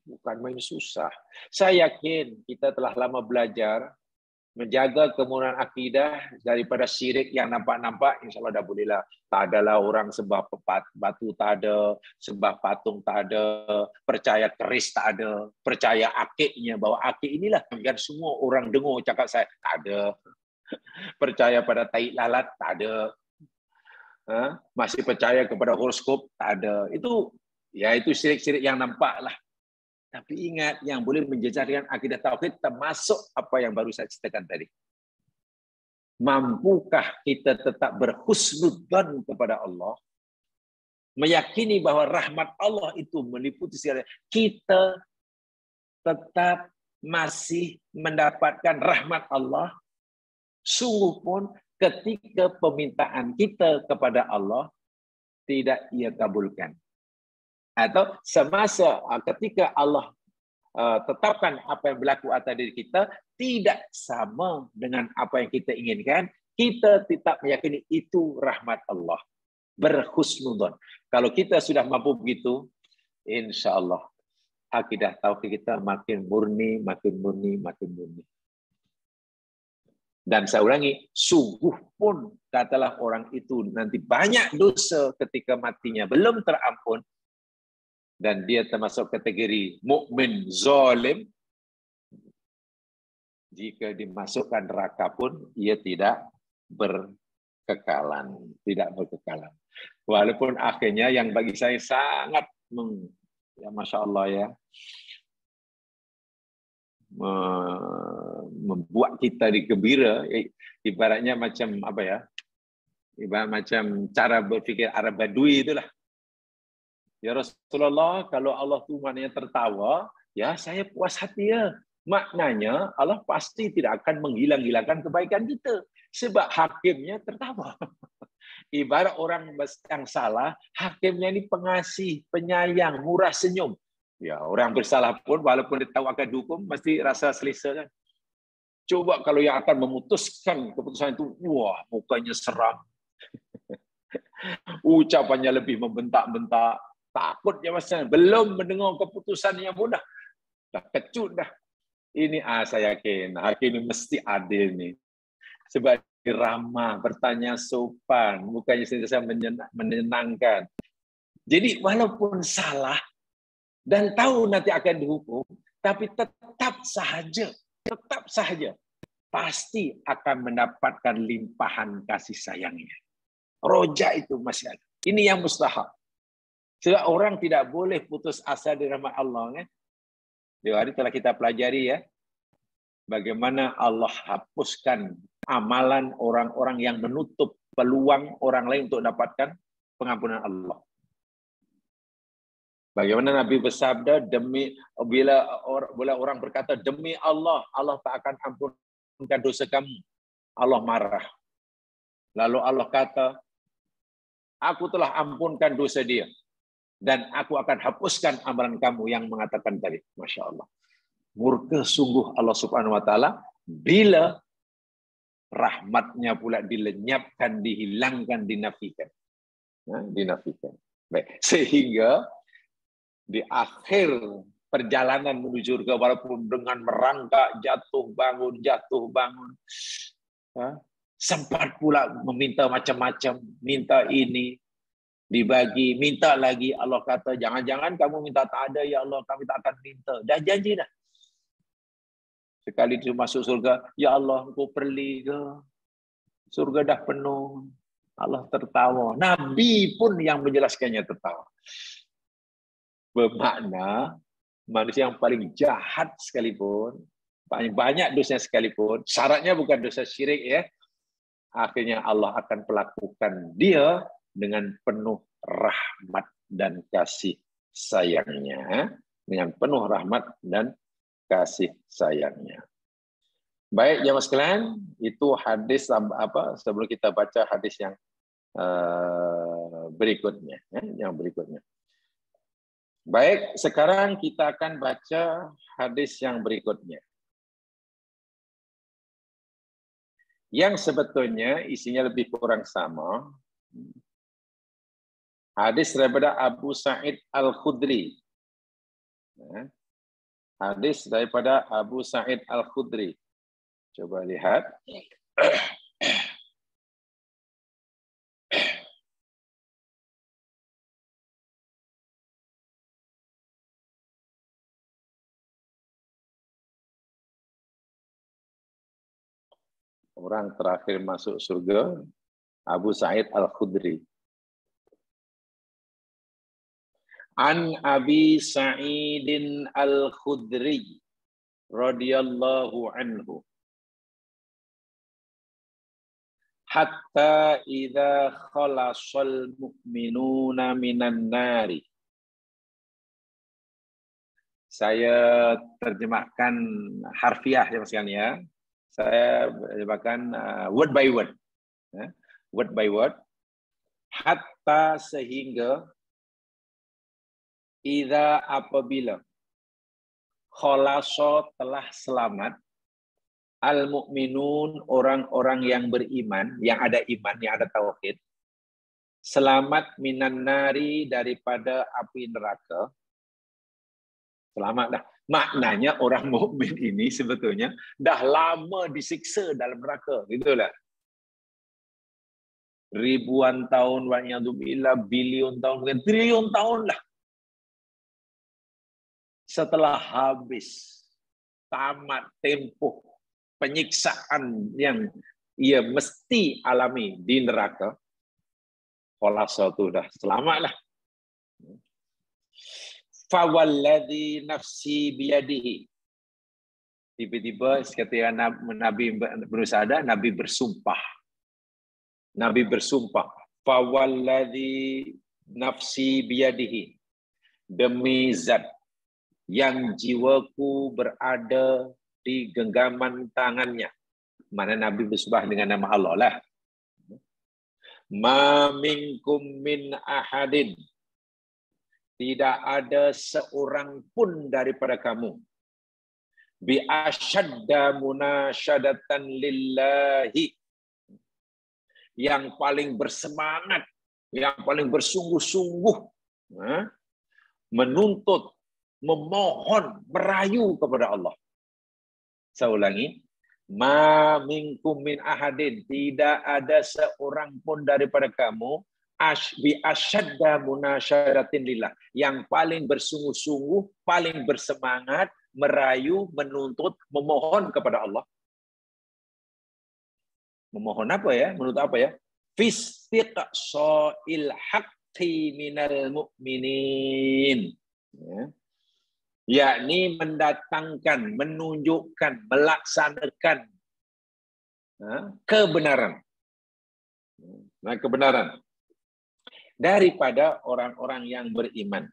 bukan main susah. Saya yakin kita telah lama belajar menjaga kemurnian akidah daripada syirik yang nampak-nampak, insya Allah dah boleh lah. Tak adalah orang sembah batu tak ada, sembah patung tak ada, percaya keris tak ada, percaya akiknya, bahwa akik inilah yang semua orang dengar cakap saya, tak ada. Percaya pada tai lalat, tak ada. Masih percaya kepada horoskop, tak ada. Itu syirik-syirik yang nampak lah. Tapi ingat, yang boleh menjejarkan akidah tauhid termasuk apa yang baru saya ceritakan tadi. Mampukah kita tetap berhusnudzon kepada Allah? Meyakini bahwa rahmat Allah itu meliputi segala. Kita tetap masih mendapatkan rahmat Allah. Sungguh pun ketika permintaan kita kepada Allah tidak ia kabulkan. Atau semasa ketika Allah tetapkan apa yang berlaku atas diri kita tidak sama dengan apa yang kita inginkan, kita tetap meyakini itu rahmat Allah. Berhusnudzon. Kalau kita sudah mampu begitu, insya Allah akidah tauhid kita makin murni, makin murni, makin murni. Dan saya ulangi, sungguh pun katalah orang itu nanti banyak dosa ketika matinya belum terampun, dan dia termasuk kategori mukmin zalim, jika dimasukkan neraka pun ia tidak berkekalan, Walaupun akhirnya yang bagi saya sangat ya Masya Allah ya, membuat kita digembira, ibaratnya macam apa ya? Ibarat macam cara berfikir Arab Badui itulah. Ya Rasulullah, kalau Allah tu maknanya tertawa, ya saya puas hati ya. Maknanya Allah pasti tidak akan menghilang-hilangkan kebaikan kita. Sebab hakimnya tertawa. Ibarat orang yang salah, hakimnya ini pengasih, penyayang, murah senyum. Ya, orang bersalah pun walaupun dia tahu akan dihukum, mesti rasa selesa kan. Coba kalau yang akan memutuskan keputusan itu, wah, mukanya seram. Ucapannya lebih membentak-bentak. Takut dia macam belum mendengar keputusan yang mudah. Dah kecut dah. Ini saya yakin hakim ini mesti adil nih. Sebab ramah, bertanya sopan, bukannya sentiasa menyenangkan. Jadi walaupun salah dan tahu nanti akan dihukum, tapi tetap sahaja pasti akan mendapatkan limpahan kasih sayangnya. Roja itu masih ada. Ini yang mustahab. Sebab orang tidak boleh putus asa dari rahmat Allah. Di hari telah kita pelajari ya, bagaimana Allah hapuskan amalan orang-orang yang menutup peluang orang lain untuk dapatkan pengampunan Allah. Bagaimana Nabi bersabda, bila orang berkata demi Allah, Allah tak akan ampunkan dosa kamu. Allah marah. Lalu Allah kata, aku telah ampunkan dosa dia. Dan aku akan hapuskan amalan kamu yang mengatakan tadi. Masya Allah. Murka sungguh Allah Subhanahu Wa Taala bila rahmatnya pula dilenyapkan, dihilangkan, dinafikan. Dinafikan. Baik. Sehingga di akhir perjalanan menuju surga, walaupun dengan merangkak, jatuh bangun, sempat pula meminta macam-macam, minta ini, dibagi, minta lagi. Allah kata, jangan-jangan kamu minta tak ada, ya Allah, kami tak akan minta. Dah janji dah. Sekali dia masuk surga, ya Allah, engkau perli ke? Surga dah penuh. Allah tertawa. Nabi pun yang menjelaskannya tertawa. Bermakna, manusia yang paling jahat sekalipun, paling banyak dosanya sekalipun, syaratnya bukan dosa syirik ya, akhirnya Allah akan perlakukan dia dengan penuh rahmat dan kasih sayangnya, dengan penuh rahmat dan kasih sayangnya. Baik, jemaah sekalian, itu hadis sebelum kita baca hadis yang berikutnya, yang berikutnya. Baik, sekarang kita akan baca hadis yang berikutnya. yang sebetulnya isinya lebih kurang sama. Hadis daripada Abu Sa'id Al-Khudri. Hadis daripada Abu Sa'id Al-Khudri. Coba lihat. Orang terakhir masuk surga, Abu Sa'id Al-Khudri. An Abi Sa'idin Al-Khudri radhiyallahu anhu. Hatta idza khalasal mu'minuna minan nari. Saya terjemahkan harfiah ya Mas ya. Saya terjemahkan word by word. Word by word. Hatta sehingga idza apabila khalasa telah selamat al-mu'minun orang-orang yang beriman, yang ada iman, yang ada tauhid, selamat minan nari daripada api neraka. Selamat dah. Maknanya orang mukmin ini sebetulnya dah lama disiksa dalam neraka, gitulah. Ribuan tahun, wa'iyadzubillah, bilion tahun, mungkin triliun tahun lah. Setelah habis, tamat tempoh penyiksaan yang ia mesti alami di neraka, khalasa itu dah selamatlah. Fawalladzi nafsi biyadihi. Tiba-tiba ketika Nabi berusaha, Nabi bersumpah. Nabi bersumpah, fawalladzi nafsi biyadihi. Demi zat yang jiwaku berada di genggaman tangannya. Mana Nabi bersumpah dengan nama Allah lah. Ma minkum min ahadin. Tidak ada seorang pun daripada kamu. Bi asyadda munasyadatan lillahi. Yang paling bersemangat, yang paling bersungguh-sungguh menuntut, memohon, merayu kepada Allah. Saya ulangi. Ma minkum min ahadin. Tidak ada seorang pun daripada kamu bi asyadda munasyaratin lillah. Yang paling bersungguh-sungguh, paling bersemangat, merayu, menuntut, memohon kepada Allah. Memohon apa ya? Menuntut apa ya? Fistiqsa'il haqqi minal mu'minin. Ya. Yakni mendatangkan, menunjukkan, melaksanakan kebenaran. Nah, kebenaran daripada orang-orang yang beriman.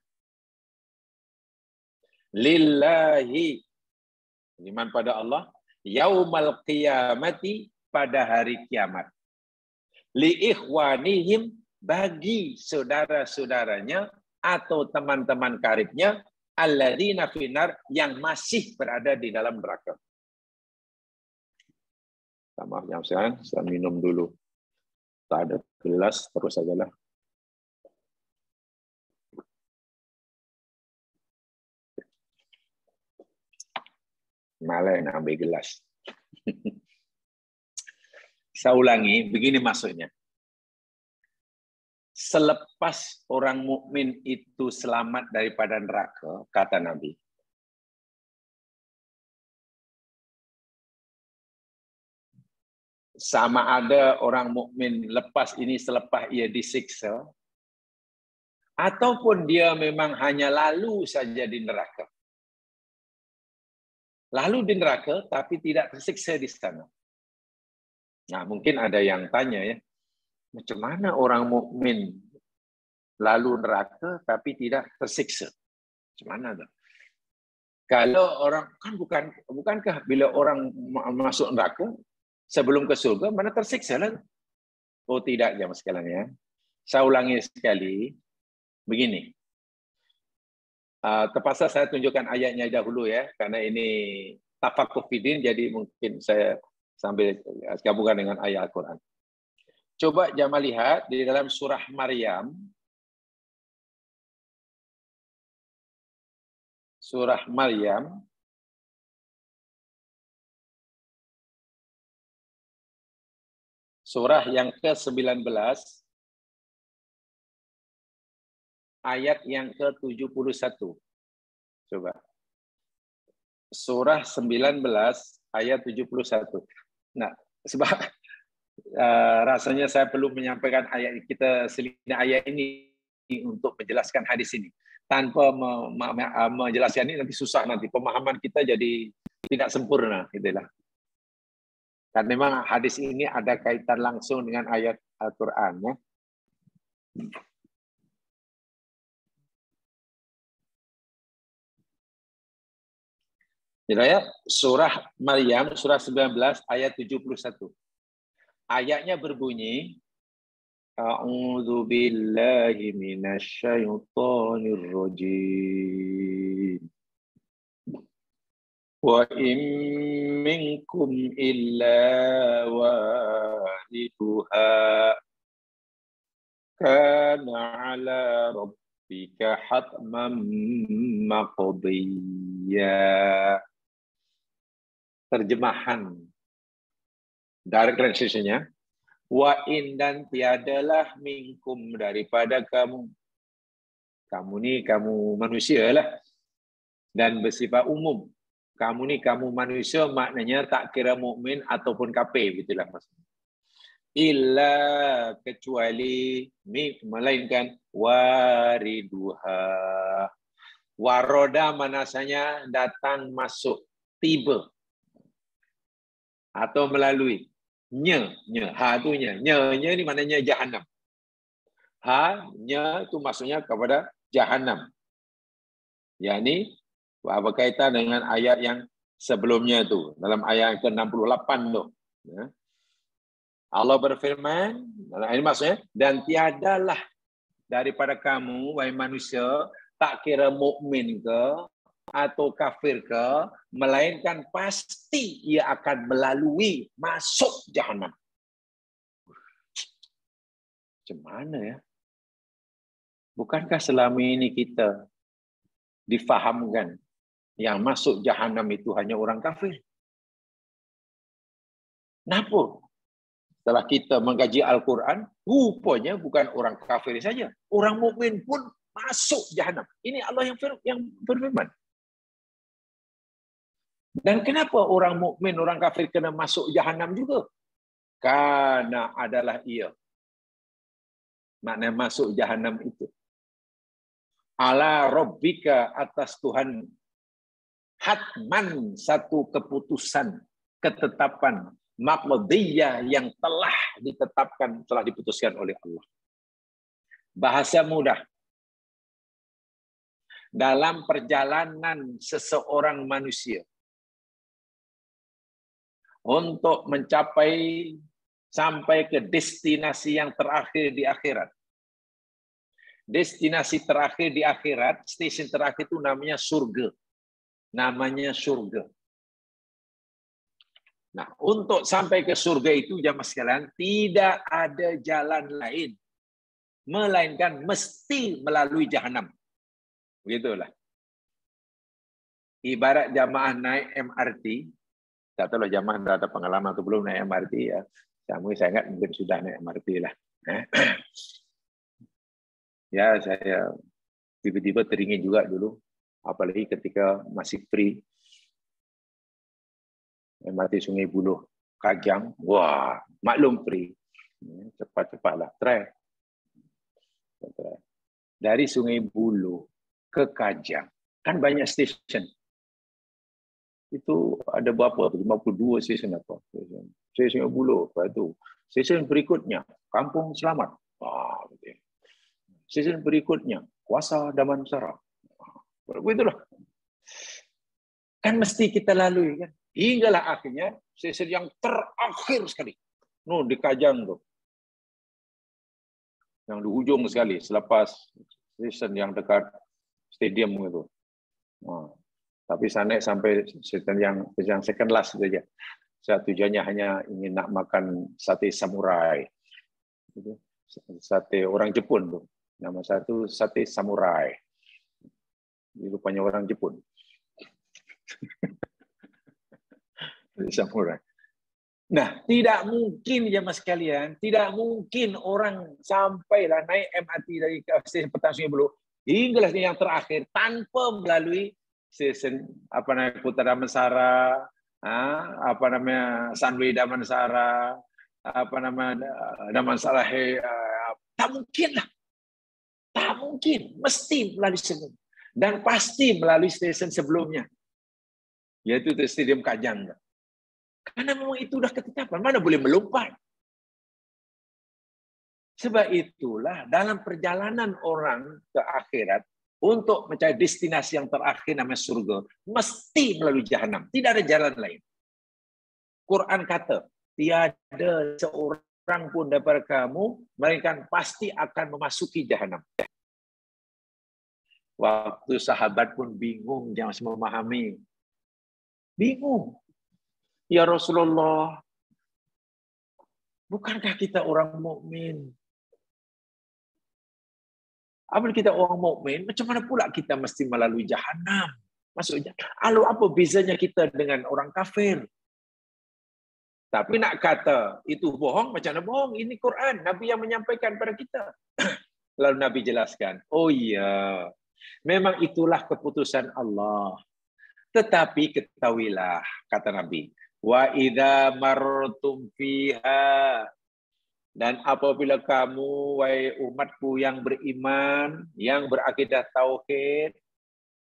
Lillahi, iman pada Allah, yaumal qiyamati, pada hari kiamat. Li ikhwanihim, bagi saudara-saudaranya atau teman-teman karibnya, alladzina finar, yang masih berada di dalam neraka. Maaf yang saya minum dulu. Tak ada gelas, terus sajalah. Malah nak ambil gelas. Saya ulangi, begini maksudnya. Selepas orang mukmin itu selamat daripada neraka, kata Nabi, sama ada orang mukmin lepas ini selepas ia disiksa, ataupun dia memang hanya lalu saja di neraka. Lalu di neraka, tapi tidak tersiksa di sana. Nah, mungkin ada yang tanya ya, macam mana orang mukmin lalu neraka tapi tidak tersiksa? Macam mana tuh? Kalau orang kan bukankah bila orang masuk neraka sebelum ke surga mana tersiksa lah? Oh tidak, jamaah sekalian ya. Saya ulangi sekali. Begini. Terpaksa saya tunjukkan ayatnya dahulu ya, karena ini tafakuh fiddin, jadi mungkin saya sambil gabungkan dengan ayat Al-Quran. Coba jamaah lihat di dalam surah Maryam. Surah Maryam. Surah yang ke-19. Ayat yang ke-71. Coba. Surah 19 ayat 71. Nah, sebab rasanya saya perlu menyampaikan ayat kita selingan ayat ini untuk menjelaskan hadis ini. Tanpa menjelaskan ini nanti susah, nanti pemahaman kita jadi tidak sempurna, gitulah. Dan memang hadis ini ada kaitan langsung dengan ayat Al-Quran, ya. Jadi ya, surah Maryam, surah 19 ayat 71. Ayatnya berbunyi, A'udzu billahi minasyaitonir rajim. Wa in minkum illa wariduha kana 'ala rabbika hatman maqdiyya. Terjemahan direct translation-nya, wa in dan tiadalah minkum daripada kamu. Kamu ni kamu manusia lah. Dan bersifat umum. Kamu ni kamu manusia maknanya tak kira mukmin ataupun kafir, gitulah maksudnya. Illa kecuali melainkan wariduha. Waroda manasanya datang, masuk, tiba. Atau melalui. Ha tu nya ni maknanya Jahannam. Nya tu maksudnya kepada Jahannam. Yani berkaitan dengan ayat yang sebelumnya tu, dalam ayat ke-68 tu. Ya. Allah berfirman, ini maksudnya, dan tiadalah daripada kamu, wahai manusia, tak kira mukmin ke atau kafir ke, melainkan pasti ia akan melalui masuk Jahannam. Macam mana ya? Bukankah selama ini kita difahamkan yang masuk Jahannam itu hanya orang kafir? Kenapa? Setelah kita mengkaji Al-Quran, rupanya bukan orang kafir saja. Orang mukmin pun masuk Jahannam. Ini Allah yang berfirman. Dan kenapa orang mukmin, orang kafir kena masuk Jahannam juga? Karena adalah ia. Makna masuk Jahannam itu. Ala rabbika, atas Tuhan. Hatman, satu keputusan, ketetapan, maqdiyah yang telah ditetapkan, telah diputuskan oleh Allah. Bahasa mudah. Dalam perjalanan seseorang manusia untuk mencapai sampai ke destinasi yang terakhir di akhirat. Destinasi terakhir di akhirat, stasiun terakhir itu namanya surga. Namanya surga. Nah, untuk sampai ke surga itu, jamaah sekalian, tidak ada jalan lain melainkan mesti melalui Jahannam. Begitulah. Ibarat jamaah naik MRT, tak tahu lah jamaah dah ada pengalaman atau belum naik MRT ya. Saya ingat mungkin sudah naik MRT lah. Ya, saya tiba-tiba teringin juga dulu, apalagi ketika masih free. MRT Sungai Buloh, Kajang, wah, maklum free. Cepat-cepatlah, try. Dari Sungai Buloh ke Kajang, kan banyak stesen. Itu ada berapa? 52 stesen apa? Stesen Sungai Buloh, lepas itu. Stesen berikutnya, Kampung Selamat. Wah, betul. Stesen berikutnya, Kuasa Damansara. Begitulah. Kan mesti kita lalui kan. Hinggalah akhirnya stesen yang terakhir sekali. Di Kajang tuh. Yang di ujung sekali selepas stesen yang dekat stadium itu. Tapi saya naik sampai stesen yang second last saja. Saya tujuannya hanya ingin nak makan sate samurai. Sate orang Jepun tuh. Nama satu sate samurai. Rupanya orang Jepun. Samurai. Nah, tidak mungkin jemaah sekalian, tidak mungkin orang sampailah naik MRT dari stasiun Petang Sungai Buloh hingga yang terakhir tanpa melalui stesen Kuta Damansara, Sunway Damansara, Damansara. Tak mungkin lah. Tak mungkin, mesti melalui semua. Dan pasti melalui stesen sebelumnya, yaitu Stadium Kajang. Karena memang itu sudah ketetapan, mana boleh melompat. Sebab itulah dalam perjalanan orang ke akhirat, untuk mencapai destinasi yang terakhir namanya surga, mesti melalui jahanam. Tidak ada jalan lain. Quran kata, tiada seorang pun daripada kamu, mereka pasti akan memasuki jahanam. Waktu sahabat pun bingung, jangan semua memahami. Bingung. Ya Rasulullah, bukankah kita orang mukmin? Apabila kita orang mukmin, macam mana pula kita mesti melalui jahanam? Maksudnya, lalu apa bezanya kita dengan orang kafir? Tapi nak kata itu bohong, macam mana bohong? Ini Quran, Nabi yang menyampaikan pada kita. Lalu Nabi jelaskan, oh iya, memang itulah keputusan Allah. Tetapi ketahuilah, kata Nabi, wa idza martum fiha, dan apabila kamu wahai umatku yang beriman, yang berakidah tauhid,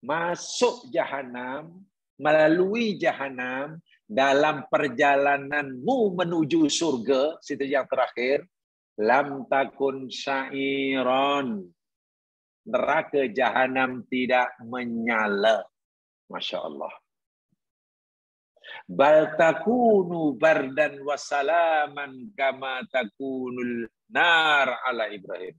masuk jahanam, melalui jahanam dalam perjalananmu menuju surga, situ yang terakhir, lam takun syairon, neraka jahanam tidak menyala. Masya Allah. Bal takunu bardan wasalaman kama takunul nar ala Ibrahim.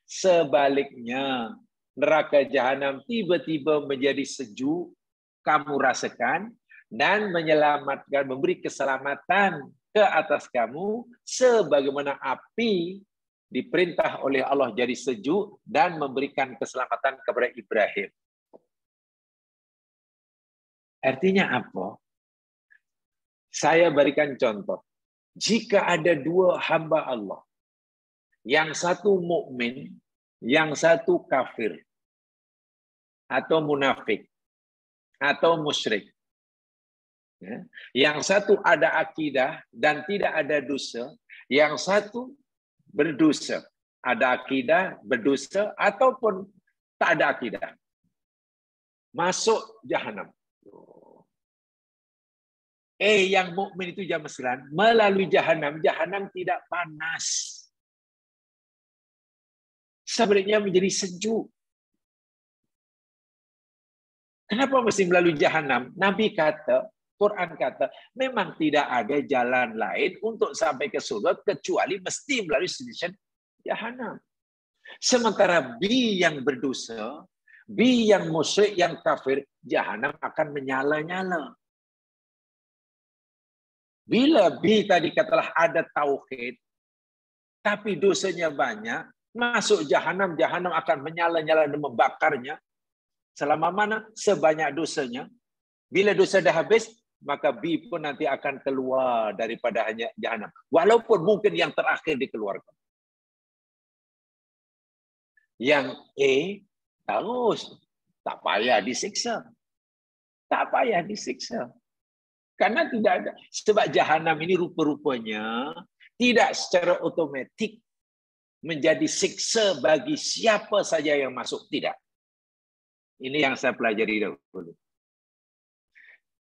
Sebaliknya, neraka jahanam tiba-tiba menjadi sejuk, kamu rasakan, dan menyelamatkan, memberi keselamatan ke atas kamu, sebagaimana api diperintah oleh Allah jadi sejuk dan memberikan keselamatan kepada Ibrahim. Artinya apa? Saya berikan contoh. Jika ada dua hamba Allah, yang satu mukmin, yang satu kafir, atau munafik, atau musyrik. Yang satu ada akidah dan tidak ada dosa, yang satu berdosa. Ada akidah, berdosa, ataupun tak ada akidah. Masuk jahanam. Yang mukmin itu jamaah sekalian, melalui jahanam, jahanam tidak panas. Sebenarnya menjadi sejuk. Kenapa mesti melalui jahanam? Nabi kata, Quran kata, memang tidak ada jalan lain untuk sampai ke surga kecuali mesti melalui stasiun jahanam. Sementara bi yang berdosa, bi yang musyrik, yang kafir, jahanam akan menyala-nyala. Bila bi tadi katalah ada tauhid, tapi dosanya banyak, masuk jahanam, jahanam akan menyala-nyala dan membakarnya. Selama mana? Sebanyak dosanya. Bila dosa dah habis, maka bi pun nanti akan keluar daripada hanya jahanam. Walaupun mungkin yang terakhir dikeluarkan. Yang terus tak payah disiksa. Tak payah disiksa. Karena tidak ada. Sebab jahanam ini rupa-rupanya tidak secara otomatik menjadi siksa bagi siapa saja yang masuk. Tidak. Ini yang saya pelajari dahulu.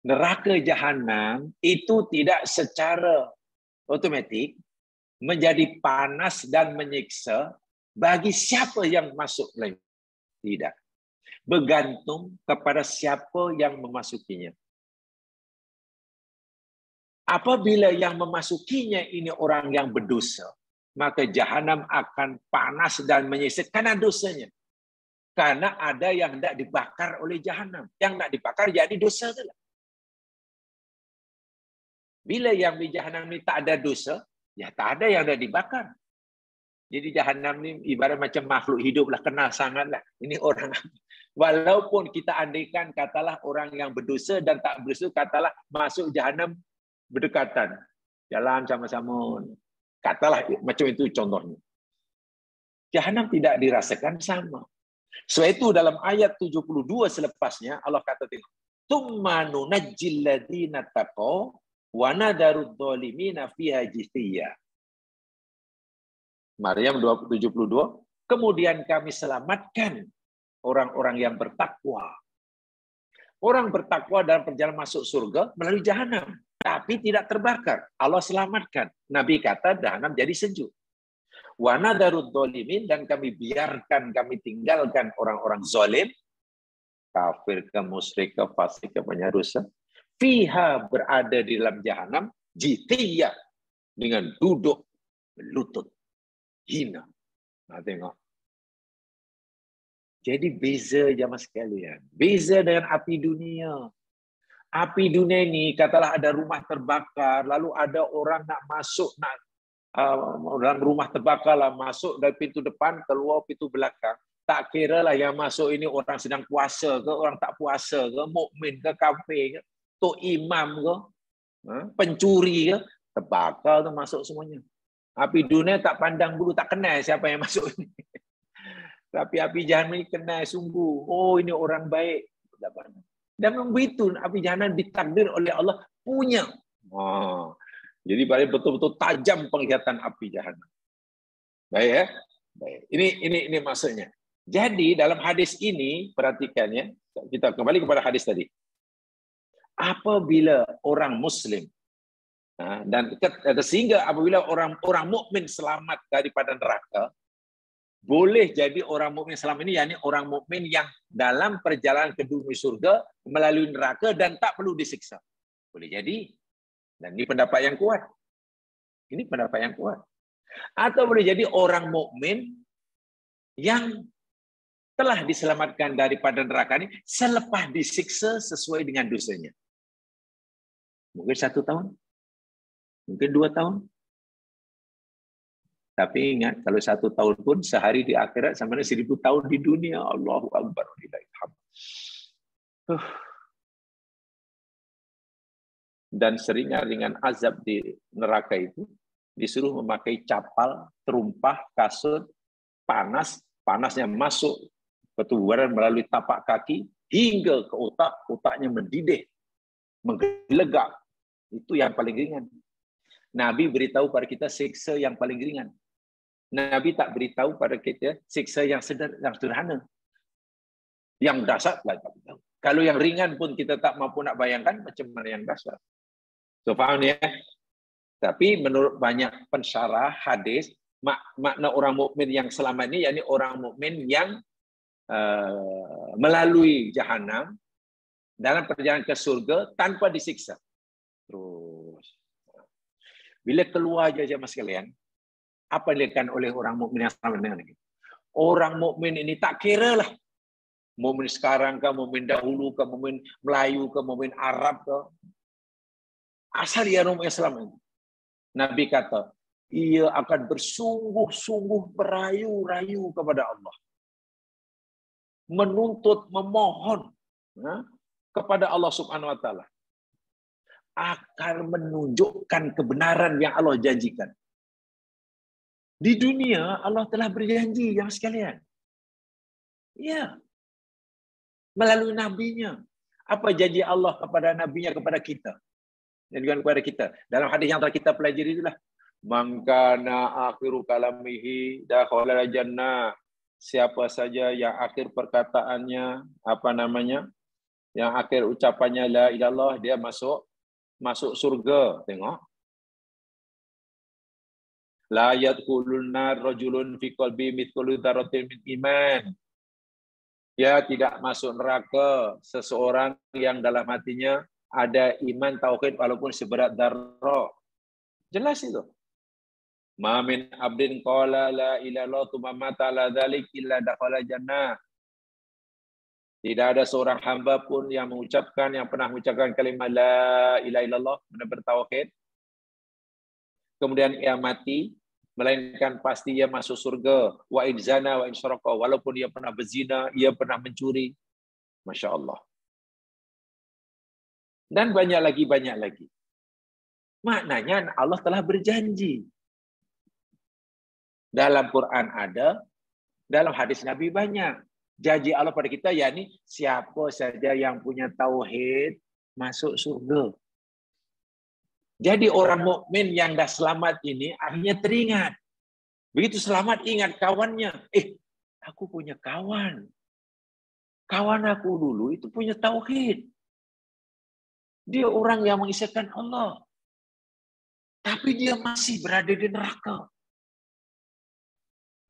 Neraka jahanam itu tidak secara otomatik menjadi panas dan menyiksa bagi siapa yang masuk lain. Tidak. Bergantung kepada siapa yang memasukinya. Apabila yang memasukinya ini orang yang berdosa, maka jahanam akan panas dan menyiksa karena dosanya. Karena ada yang tidak dibakar oleh jahanam. Yang tidak dibakar jadi dosa itulah. Bila yang di Jahannam ni tak ada dosa, ya tak ada yang dah dibakar. Jadi Jahannam ni ibarat macam makhluk hidup lah, kenal sangat lah. Ini orang, walaupun kita andaikan katalah orang yang berdosa dan tak berdosa, katalah masuk Jahannam berdekatan. Jalan sama-sama. Katalah macam itu contohnya. Jahannam tidak dirasakan sama. Sebab itu dalam ayat 72 selepasnya, Allah kata tengok. Tsumma nunajjil ladzina taqaw wa nadarud dhalimina fiha jithiya. Maryam 72. Kemudian kami selamatkan orang-orang yang bertakwa. Orang bertakwa dalam perjalanan masuk surga melalui Jahannam, tapi tidak terbakar. Allah selamatkan. Nabi kata Jahannam jadi sejuk. Wa nadarud dhalimin, dan kami biarkan, kami tinggalkan orang-orang zalim, kafir ke musyrik ke fasik ke banyak dosa, fiha berada di dalam Jahannam, jitiyah, dengan duduk berlutut hina. Nah, tengok. Jadi beza jamaah sekalian. Beza dengan api dunia. Api dunia ini katalah ada rumah terbakar, lalu ada orang nak masuk, nak dalam rumah terbakar lah, masuk dari pintu depan, keluar pintu belakang. Tak kira lah yang masuk ini orang sedang puasa ke, orang tak puasa ke, mukmin ke, kafir ke, tok imam ke, pencuri ke, terbakar tu masuk semuanya. Api dunia tak pandang bulu, tak kenal siapa yang masuk ini. Tapi api Jahannam ini kenal sungguh. Oh, ini orang baik. Dan begitu api Jahannam ditakdir oleh Allah punya. Jadi betul-betul tajam penglihatan api Jahannam. Baik ya? Baik. Ini maksudnya. Jadi dalam hadis ini, perhatikan ya, kita kembali kepada hadis tadi. Apabila orang Muslim, dan sehingga apabila orang mukmin selamat daripada neraka, boleh jadi orang mukmin selamat ini, yakni orang mukmin yang dalam perjalanan ke bumi surga melalui neraka dan tak perlu disiksa. Boleh jadi. Dan ini pendapat yang kuat. Ini pendapat yang kuat. Atau boleh jadi orang mukmin yang telah diselamatkan daripada neraka ini selepas disiksa sesuai dengan dosanya. Mungkin 1 tahun. Mungkin 2 tahun. Tapi ingat, kalau 1 tahun pun sehari di akhirat sama dengan 1000 tahun di dunia. Allahu Akbar. Dan seringan-ringan azab di neraka itu disuruh memakai capal, terumpah, kasut, panas, panasnya masuk ke tubuh badan melalui tapak kaki hingga ke otak, otaknya mendidih, menggelegak. Itu yang paling ringan. Nabi beritahu pada kita siksa yang paling ringan. Nabi tak beritahu pada kita siksa yang sederhana. Yang dahsyat lah tak beritahu. Kalau yang ringan pun kita tak mampu nak bayangkan, macam mana yang dahsyat. So faham ya? Tapi menurut banyak pensyarah hadis, makna orang mukmin yang selamat ini, yakni orang mukmin yang melalui Jahannam dalam perjalanan ke surga tanpa disiksa. Terus bila keluar jemaah sekalian, apa dilakukan oleh orang mukmin yang selamat dengan ini? Orang mukmin ini tak kira lah mukmin sekarang ke, mukmin dahulu ke, mukmin Melayu ke, mukmin Arab ke, asal ia orang Islam. Nabi kata, ia akan bersungguh-sungguh berayu-rayu kepada Allah. Menuntut, memohon kepada Allah Subhanahu wa taala akan menunjukkan kebenaran yang Allah janjikan. Di dunia Allah telah berjanji yang sekalian. Ya. Melalui nabinya. Apa janji Allah kepada nabinya kepada kita? Dan juga kepada kita. Dalam hadis yang telah kita pelajari itulah, man kana akhiru kalamihi dakhala jannah. Siapa saja yang akhir perkataannya yang akhir ucapannya la ilallah, dia masuk surga. Tengok. La yadkhulun nar rajulun fi qalbi mithqalu dzarratin min iman. Ya, tidak masuk neraka seseorang yang dalam hatinya ada iman tauhid walaupun seberat darah. Jelas itu. Ma min abdin qala la ilaha illallah tsumma mata ala dzalik illa dakhala jannah. Tidak ada seorang hamba pun yang pernah mengucapkan kalimat la ilaha illallah, benar bertauhid, kemudian ia mati, melainkan pasti ia masuk surga. Wa in zana wa in syaraka, walaupun ia pernah berzina, ia pernah mencuri. Masya Allah. Dan banyak lagi. Maknanya Allah telah berjanji. Dalam Quran ada, dalam hadis Nabi banyak. Janji Allah pada kita, yakni siapa saja yang punya tauhid masuk surga. Jadi orang mukmin yang dah selamat ini akhirnya teringat. Begitu selamat ingat kawannya. Aku punya kawan. Kawan aku dulu itu punya tauhid. Dia orang yang mengisahkan Allah. Tapi dia masih berada di neraka.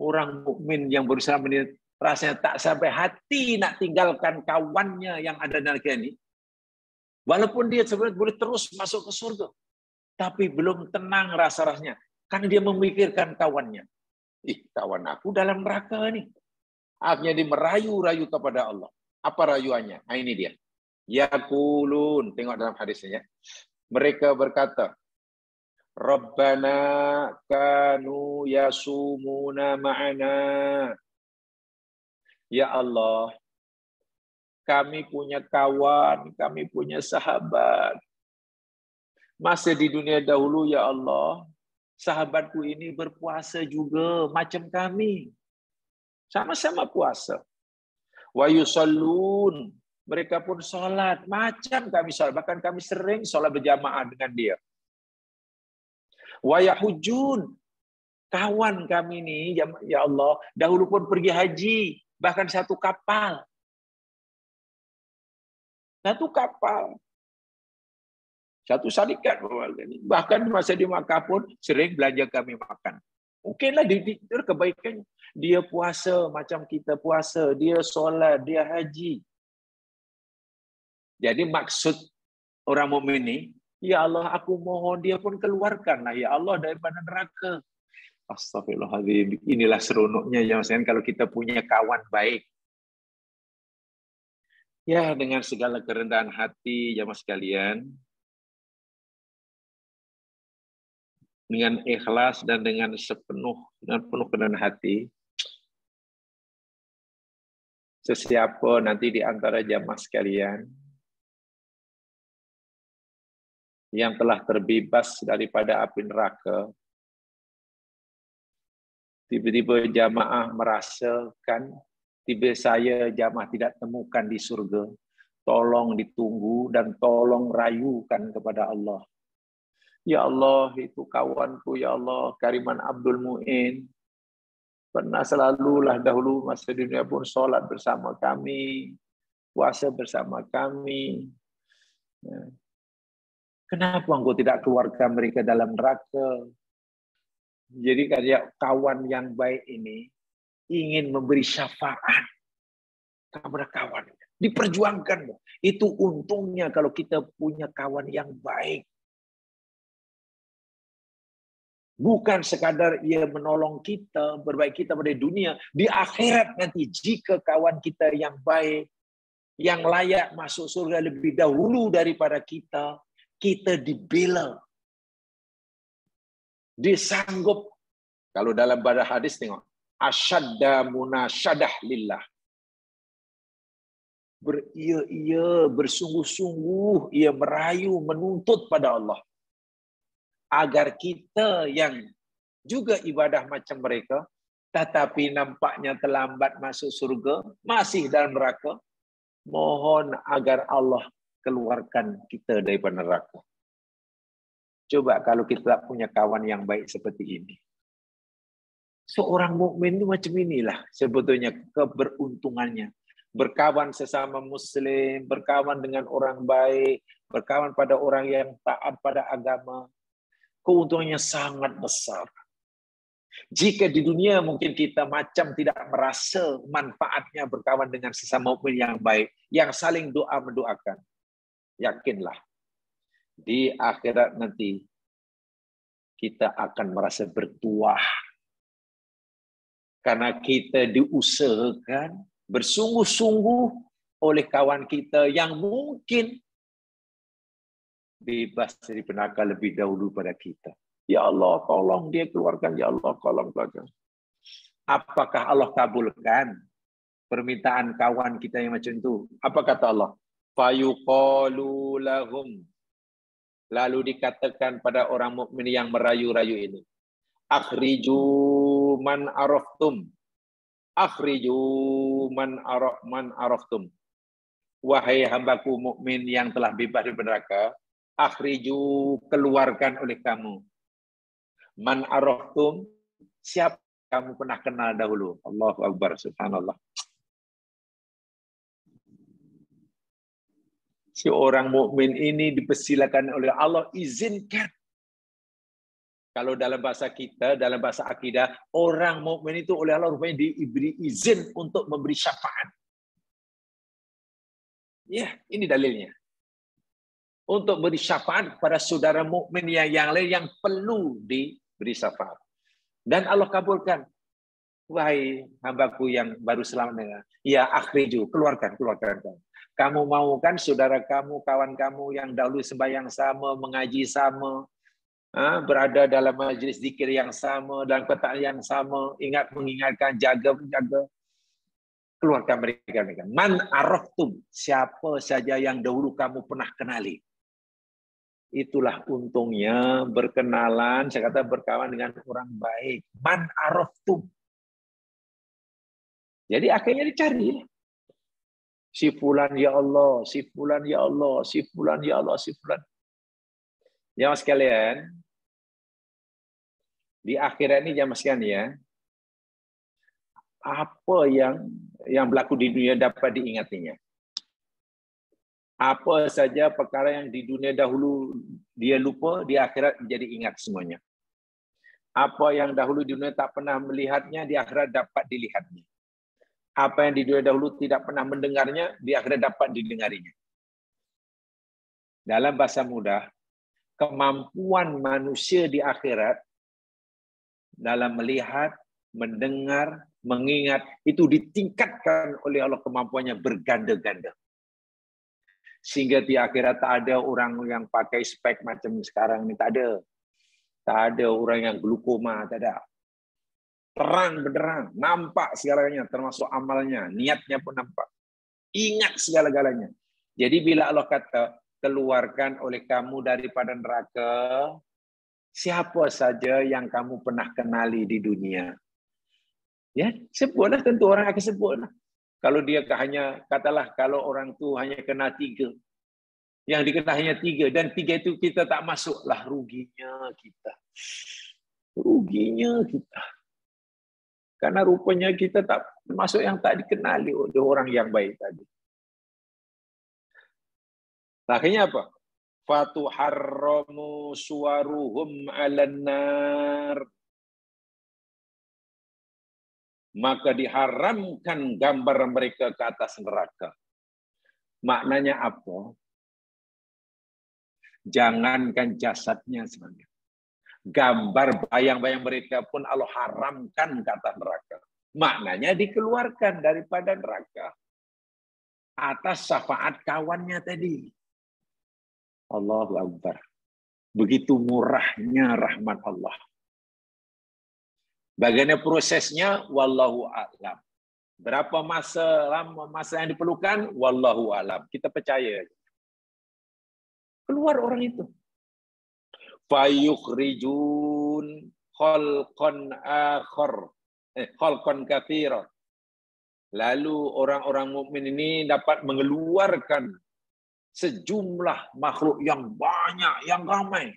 Orang mukmin yang berusaha rasanya tak sampai hati nak tinggalkan kawannya yang ada di neraka ini. Walaupun dia sebenarnya boleh terus masuk ke surga. Tapi belum tenang rasa-rasanya. Karena dia memikirkan kawannya. Kawan aku dalam neraka nih. Akhirnya dia merayu-rayu kepada Allah. Apa rayuannya? Nah, ini dia. Yaqulun. Tengok dalam hadisnya. Mereka berkata, Rabbana kanu yasumuna ma'ana. Ya Allah, kami punya kawan, kami punya sahabat. Masa di dunia dahulu, ya Allah, sahabatku ini berpuasa juga macam kami. Sama-sama puasa. Wa yusallun, mereka pun salat macam kami salat, bahkan kami sering salat berjamaah dengan dia. Wa yahujjun, kawan kami ini ya Allah dahulu pun pergi haji, bahkan satu kapal. Satu syarikat, bahkan masa di Makkah pun sering belanja kami makan. Mungkinlah itu kebaikannya. Dia puasa macam kita puasa, dia solat, dia haji. Jadi maksud orang mukmin ini, ya Allah aku mohon dia pun keluarkanlah ya Allah daripada neraka. Astagfirullahaladzim. Inilah seronoknya ya Mas, kalau kita punya kawan baik. Ya dengan segala kerendahan hati ya Mas sekalian. Dengan ikhlas dan dengan penuh kerendahan hati, sesiapa nanti di antara jamaah sekalian yang telah terbebas daripada api neraka, tiba-tiba jamaah merasakan, saya jamaah tidak temukan di surga, tolong ditunggu dan tolong rayukan kepada Allah. Ya Allah, itu kawanku, ya Allah, Kariman Abdul Mu'in. Pernah selalulah dahulu masa dunia pun sholat bersama kami, puasa bersama kami. Kenapa engkau tidak keluarkan mereka dalam neraka? Jadi kayak kawan yang baik ini ingin memberi syafaat kepada kawan. Diperjuangkan. Itu untungnya kalau kita punya kawan yang baik. Bukan sekadar ia menolong kita, berbaik kita pada dunia. Di akhirat nanti, jika kawan kita yang baik, yang layak masuk surga lebih dahulu daripada kita, kita dibela. Disanggup. Kalau dalam pada hadis tengok. Asyadda munasyadah lillah. Ia bersungguh-sungguh, ia merayu, menuntut pada Allah. Agar kita yang juga ibadah macam mereka, tetapi nampaknya terlambat masuk surga, masih dalam neraka, mohon agar Allah keluarkan kita daripada neraka. Coba kalau kita punya kawan yang baik seperti ini. Seorang mukmin itu macam inilah sebetulnya keberuntungannya. Berkawan sesama muslim, berkawan dengan orang baik, berkawan pada orang yang taat pada agama. Keuntungannya sangat besar. Jika di dunia mungkin kita macam tidak merasa manfaatnya berkawan dengan sesama mukmin yang baik, yang saling doa mendoakan. Yakinlah, di akhirat nanti kita akan merasa bertuah. Karena kita diusahakan bersungguh-sungguh oleh kawan kita yang mungkin bebas dari neraka lebih dahulu pada kita. Ya Allah, tolong dia keluarkan. Ya Allah, tolong keluarkan. Apakah Allah kabulkan permintaan kawan kita yang macam itu? Apa kata Allah? Fayuqalu lahum. Lalu dikatakan pada orang mukmin yang merayu-rayu ini, akhriju man araftum. Akhriju man araftum. Wahai hambaku mukmin yang telah bebas dari neraka, akhriju, keluarkan oleh kamu. Man araftum, siapa kamu pernah kenal dahulu. Allahu Akbar, subhanallah. Si orang mukmin ini dipersilakan oleh Allah, izinkan. Kalau dalam bahasa kita, dalam bahasa akidah, orang mukmin itu oleh Allah rupanya diberi izin untuk memberi syafaat. Ya, ini dalilnya. Untuk beri syafaat kepada saudara mukmin yang lain yang perlu diberi syafaat. Dan Allah kabulkan. Wahai hambaku yang baru selamat, ya akhriju, keluarkan. Kamu mau kan saudara kamu, kawan kamu yang dahulu sembahyang sama, mengaji sama, berada dalam majlis zikir yang sama, dalam kotak yang sama, mengingatkan, jaga. Keluarkan mereka. Man araftum, siapa saja yang dahulu kamu pernah kenali. Itulah untungnya berkenalan, saya kata berkawan dengan orang baik. Man araftum. Jadi akhirnya dicari. Si fulan ya Allah, si fulan ya Allah, si fulan ya Allah, si fulan. Jamaah sekalian, di akhirat ini jamaah sekalian ya, apa yang berlaku di dunia dapat diingatinya. Apa saja perkara yang di dunia dahulu dia lupa, di akhirat menjadi ingat semuanya. Apa yang dahulu di dunia tak pernah melihatnya, di akhirat dapat dilihatnya. Apa yang di dunia dahulu tidak pernah mendengarnya, di akhirat dapat didengarinya. Dalam bahasa mudah, kemampuan manusia di akhirat dalam melihat, mendengar, mengingat, itu ditingkatkan oleh Allah, kemampuannya berganda-ganda. Sehingga di akhirat tak ada orang yang pakai spek macam sekarang ini, tak ada. Tak ada orang yang glukoma, tak ada. Terang benderang, nampak segalanya, termasuk amalnya, niatnya pun nampak. Ingat segala-galanya. Jadi bila Allah kata, keluarkan oleh kamu daripada neraka, siapa saja yang kamu pernah kenali di dunia. Ya, sebutlah, tentu orang akan sebutlah. Kalau dia hanya, katalah kalau orang tu hanya kenal 3. Yang dikenal hanya 3, dan 3 itu kita tak masuklah, ruginya kita. Ruginya kita. Karena rupanya kita tak masuk yang tak dikenali oleh orang yang baik tadi. Akhirnya apa? Fatuharramu suwaruhum 'alan nar. Maka diharamkan gambar mereka ke atas neraka. Maknanya apa? Jangankan jasadnya sebenarnya. Gambar bayang-bayang mereka pun Allah haramkan ke atas neraka. Maknanya dikeluarkan daripada neraka. Atas syafaat kawannya tadi. Allahu Akbar. Begitu murahnya rahmat Allah. Bagaimana prosesnya? Wallahu a'lam. Berapa masa yang diperlukan? Wallahu a'lam. Kita percaya. Keluar orang itu. Fayukhrijun khalqan akhar. Khalqan katsira. Lalu orang-orang mukmin ini dapat mengeluarkan sejumlah makhluk yang banyak, yang ramai.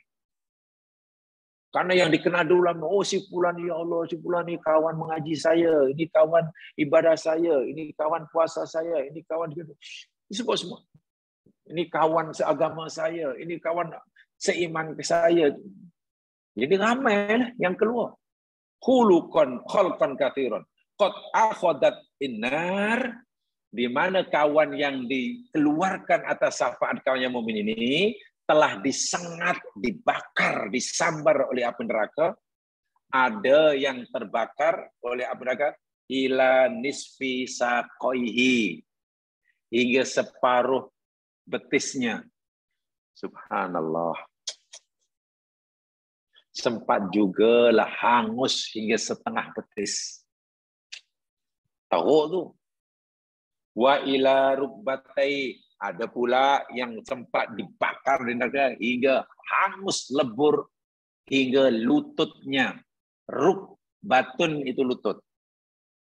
Karena yang dikenal dulu, oh si fulan ya Allah, si fulan ini kawan mengaji saya, ini kawan ibadah saya, ini kawan puasa saya, ini kawan ini semua. Ini kawan seagama saya, ini kawan seiman ke saya. Jadi ramai yang keluar. Khuluqan khalqan katsiran. Qad akhadat innar, di mana kawan yang dikeluarkan atas syafaat kawan yang mukmin ini telah disengat, dibakar, disambar oleh api neraka. Ada yang terbakar oleh api neraka ila nisfi saqaihi, hingga separuh betisnya. Subhanallah. sempat juga lah hangus hingga setengah betis. Tahu tu. Wa ila rukbatai, ada pula yang sempat dibakar di neraka hingga hangus lebur hingga lututnya. Rukbatun itu lutut.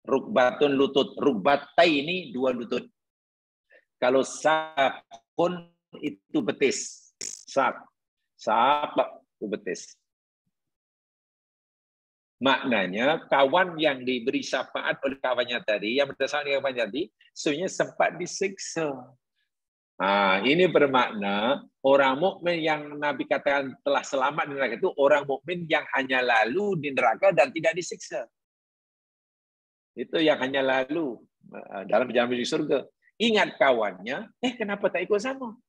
Rukbatun lutut. Rukbatai ini dua lutut. Kalau sakun itu betis. Sak itu betis. Maknanya kawan yang diberi syafaat oleh kawannya tadi, yang berdasarkan kawannya tadi, sebenarnya sempat disiksa. Nah, ini bermakna orang mukmin yang Nabi katakan telah selamat di neraka itu orang mukmin yang hanya lalu di neraka dan tidak disiksa. Itu yang hanya lalu dalam perjalanan menuju surga. Ingat kawannya, kenapa tak ikut sama?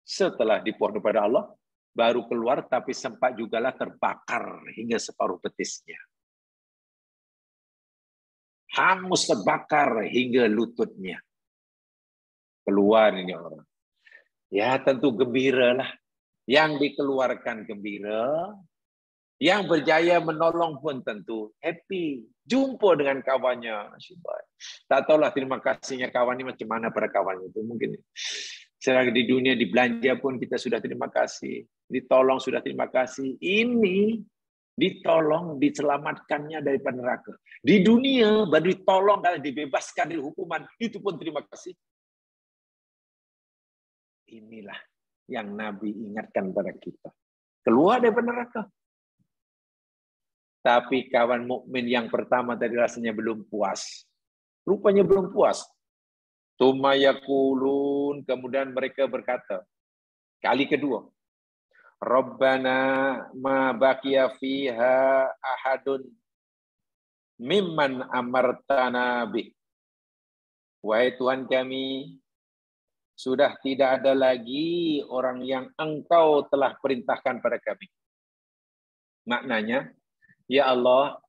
Setelah dipohon kepada Allah, baru keluar, tapi sempat jugalah terbakar hingga separuh betisnya. Hangus terbakar hingga lututnya. Keluar ini orang. Ya tentu gembiralah. Yang dikeluarkan gembira, yang berjaya menolong pun tentu happy. Jumpa dengan kawannya. Tak tahulah terima kasihnya kawan ini macam mana pada kawan itu. Mungkin selagi di dunia, di belanja pun kita sudah terima kasih. Ditolong sudah terima kasih. Ini ditolong, diselamatkannya daripada neraka. Di dunia baru ditolong dan dibebaskan dari hukuman. Itu pun terima kasih. Inilah yang Nabi ingatkan pada kita. Keluar daripada neraka. Tapi kawan mukmin yang pertama tadi rasanya belum puas. Rupanya belum puas. Tsumma yaqulun, kemudian mereka berkata, kali kedua, Rabbana ma baqiya fiha ahadun mimman amartana bih. Wahai Tuhan kami, sudah tidak ada lagi orang yang Engkau telah perintahkan pada kami. Maknanya, ya Allah,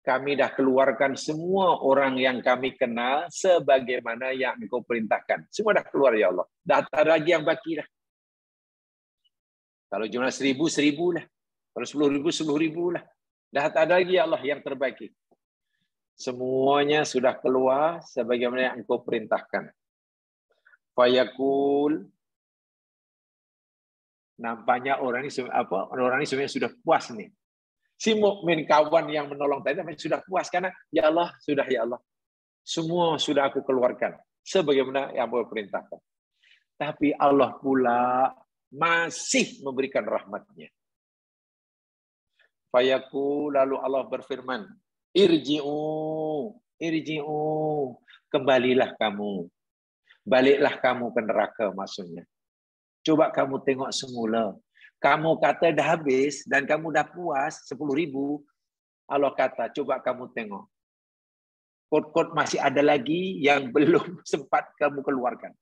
kami dah keluarkan semua orang yang kami kenal sebagaimana yang Engkau perintahkan. Semua dah keluar, ya Allah. Dah tak ada lagi yang baki dah. Kalau jumlah 1,000, 1,000 lah. Kalau 10,000, 10,000 lah. Dah tak ada lagi, ya Allah, yang terbaki. Semuanya sudah keluar sebagaimana yang Engkau perintahkan. Fayaqul, nampaknya orang ini sebenarnya sudah puas nih. Si mukmin kawan yang menolong tadi sudah puas karena ya Allah, sudah ya Allah. Semua sudah aku keluarkan sebagaimana yang aku perintahkan. Tapi Allah pula masih memberikan rahmat-Nya. Fayaqul, lalu Allah berfirman, irji'u, kembalilah kamu. Baliklah kamu ke neraka maksudnya. Coba kamu tengok semula. Kamu kata dah habis dan kamu dah puas 10,000. Allah kata, coba kamu tengok. Kod-kod masih ada lagi yang belum sempat kamu keluarkan.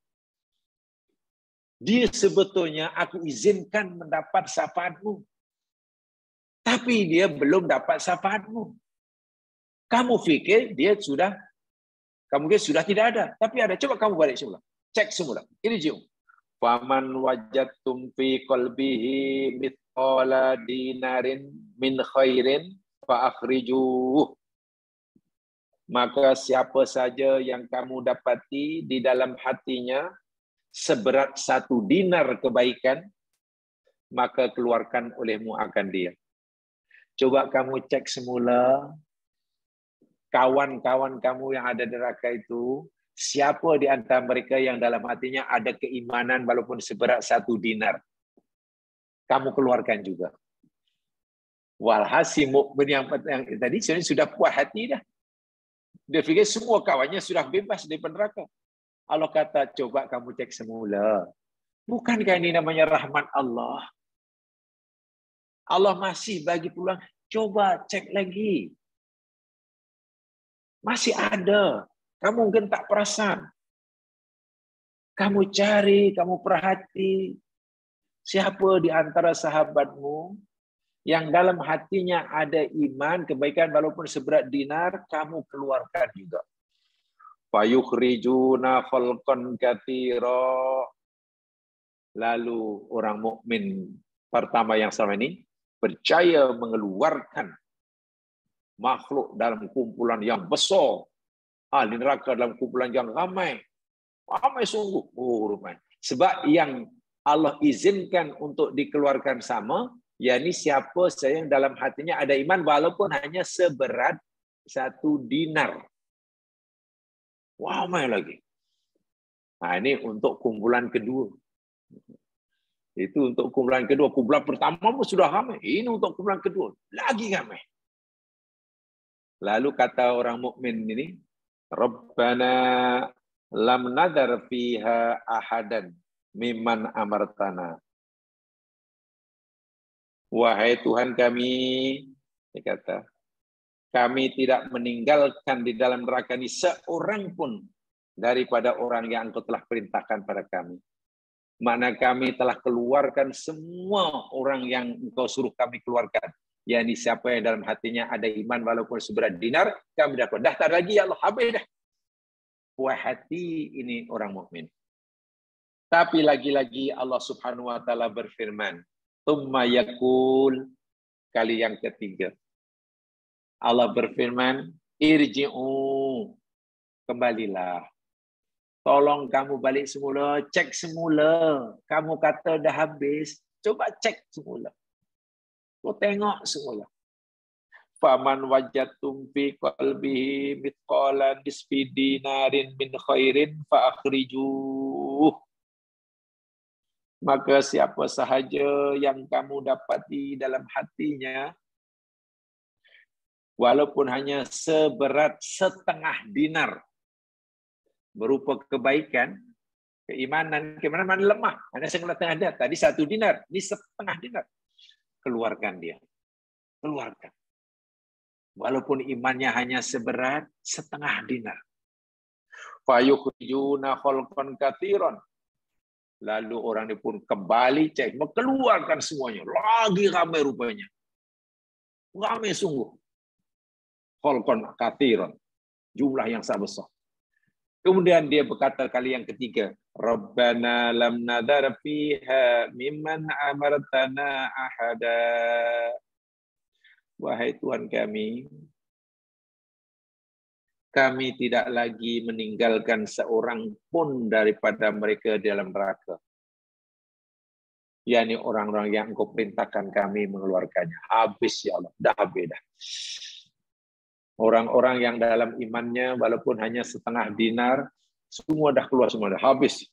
Dia sebetulnya aku izinkan mendapat syafaatmu. Tapi dia belum dapat syafaatmu. Kamu fikir dia sudah, kamu kira sudah tidak ada. Tapi ada. Coba kamu balik semula. Cek semula. Ini jom. Faman wajadtum fi qalbihi mithqala dinarin min khairin fa akhrijuh. Maka siapa saja yang kamu dapati di dalam hatinya seberat 1 dinar kebaikan, maka keluarkan olehmu akan dia. Coba kamu cek semula kawan-kawan kamu yang ada di neraka itu, siapa di antara mereka yang dalam hatinya ada keimanan walaupun seberat 1 dinar. Kamu keluarkan juga. Walhasil mukmin yang tadi sudah puas hati dah. Dia fikir semua kawannya sudah bebas dari neraka. Allah kata, coba kamu cek semula. Bukankah ini namanya rahmat Allah? Allah masih bagi peluang. Coba cek lagi. Masih ada. Kamu mungkin tak perasan. Kamu cari, kamu perhati. Siapa di antara sahabatmu yang dalam hatinya ada iman, kebaikan walaupun seberat dinar, kamu keluarkan juga. Fayukhrijuna khalqan katsira. Lalu orang mukmin pertama yang selama ini percaya mengeluarkan makhluk dalam kumpulan yang besar, ahli neraka dalam kumpulan yang ramai sungguh. Rupanya. Sebab yang Allah izinkan untuk dikeluarkan sama, yakni siapa saja yang dalam hatinya ada iman walaupun hanya seberat 1 dinar. Ramai lagi. Nah, ini untuk kumpulan kedua. Itu untuk kumpulan kedua. Kumpulan pertama pun sudah ramai. Ini untuk kumpulan kedua. Lagi ramai. Lalu kata orang mukmin ini, Rabbana lam nadar fiha ahadan mimman amartana. Wahai Tuhan kami, dia kata, kami tidak meninggalkan di dalam neraka ini seorang pun daripada orang yang Engkau telah perintahkan pada kami. Mana kami telah keluarkan semua orang yang Engkau suruh kami keluarkan. yakni siapa yang dalam hatinya ada iman walaupun seberat dinar, kami dapat. Dah tak lagi, ya Allah, habis dah. Puas hati ini orang mukmin. Tapi lagi-lagi Allah Subhanahu wa taala berfirman, "Tsumma yaqul," kali yang ketiga. Allah berfirman, "Irji'u," kembalilah. Tolong kamu balik semula, cek semula. Kamu kata dah habis, coba cek semula. Kau tengok semula. Faman wajadtum fi qalbihi mithqala nisfi dinarin min khairin fa akhrijuh. Maka siapa sahaja yang kamu dapati dalam hatinya, walaupun hanya seberat setengah dinar, berupa kebaikan, keimanan lemah. Hanya setengah dinar. Tadi 1 dinar, ini setengah dinar. Keluarkan dia. Keluarkan. Walaupun imannya hanya seberat setengah dinar. Fayukhrijuna khalqan katsiran. Lalu orang ini pun kembali cek, mengeluarkan semuanya. Lagi ramai rupanya. Ramai sungguh. Khalqan katsiran. Jumlah yang sangat besar. Kemudian dia berkata kali yang ketiga, Rabbana lam nadar fiha mimman amartana ahada. Wahai Tuhan kami tidak lagi meninggalkan seorang pun daripada mereka dalam neraka. yakni orang-orang yang Engkau perintahkan kami mengeluarkannya. Habis ya Allah, dah habis dah. Orang-orang yang dalam imannya walaupun hanya setengah dinar, semua dah keluar, semua dah habis.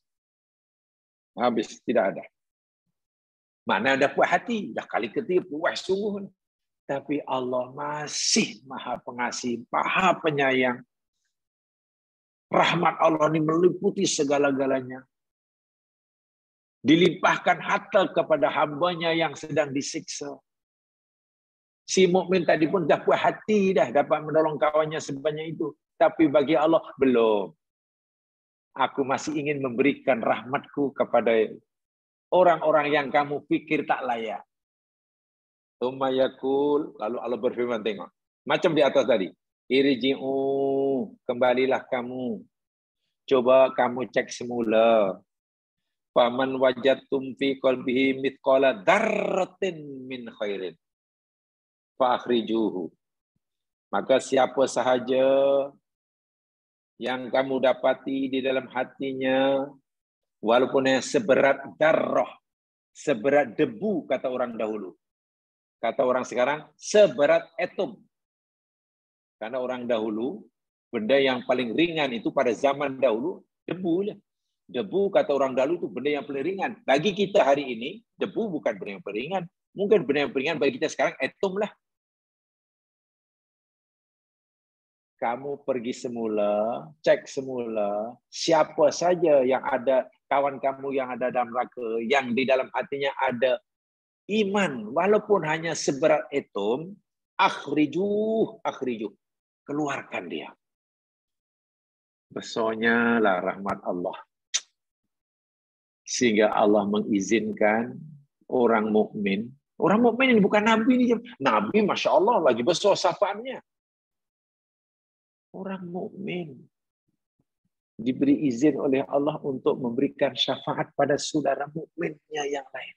Habis, tidak ada. Mana ada puas hati, dah kali ketiga puas sungguh. Tapi Allah masih Maha Pengasih, Maha Penyayang. Rahmat Allah ini meliputi segala-galanya. Dilimpahkan harta kepada hambanya yang sedang disiksa. Si mukmin tadi pun dah puas hati dah dapat menolong kawannya sebanyak itu. Tapi bagi Allah, belum. Aku masih ingin memberikan rahmatku kepada orang-orang yang kamu pikir tak layak. Tsumma yaqul, lalu Allah berfirman, tengok. Macam di atas tadi. Irji'u, kembalilah kamu. Coba kamu cek semula. Faman wajadtum fi qalbihi mithqala dzarratin min khairin fa akhrijuhu. Maka siapa sahaja yang kamu dapati di dalam hatinya walaupun yang seberat darah, seberat debu kata orang dahulu. Kata orang sekarang seberat atom. Karena orang dahulu benda yang paling ringan itu pada zaman dahulu debu lah. Debu kata orang dahulu itu benda yang paling ringan. Bagi kita hari ini, debu bukan benda yang paling ringan. Mungkin benda yang paling ringan bagi kita sekarang atom lah. Kamu pergi semula, cek semula, siapa saja yang ada, kawan kamu yang ada dalam neraka, yang di dalam hatinya ada iman, walaupun hanya seberat atom, akhrijuh, keluarkan dia. Besarnya lah rahmat Allah. Sehingga Allah mengizinkan orang mukmin. Orang mukmin ini bukan Nabi ini. Nabi Masya Allah lagi besar syafaatnya. Orang mukmin diberi izin oleh Allah untuk memberikan syafaat pada saudara mukminnya yang lain.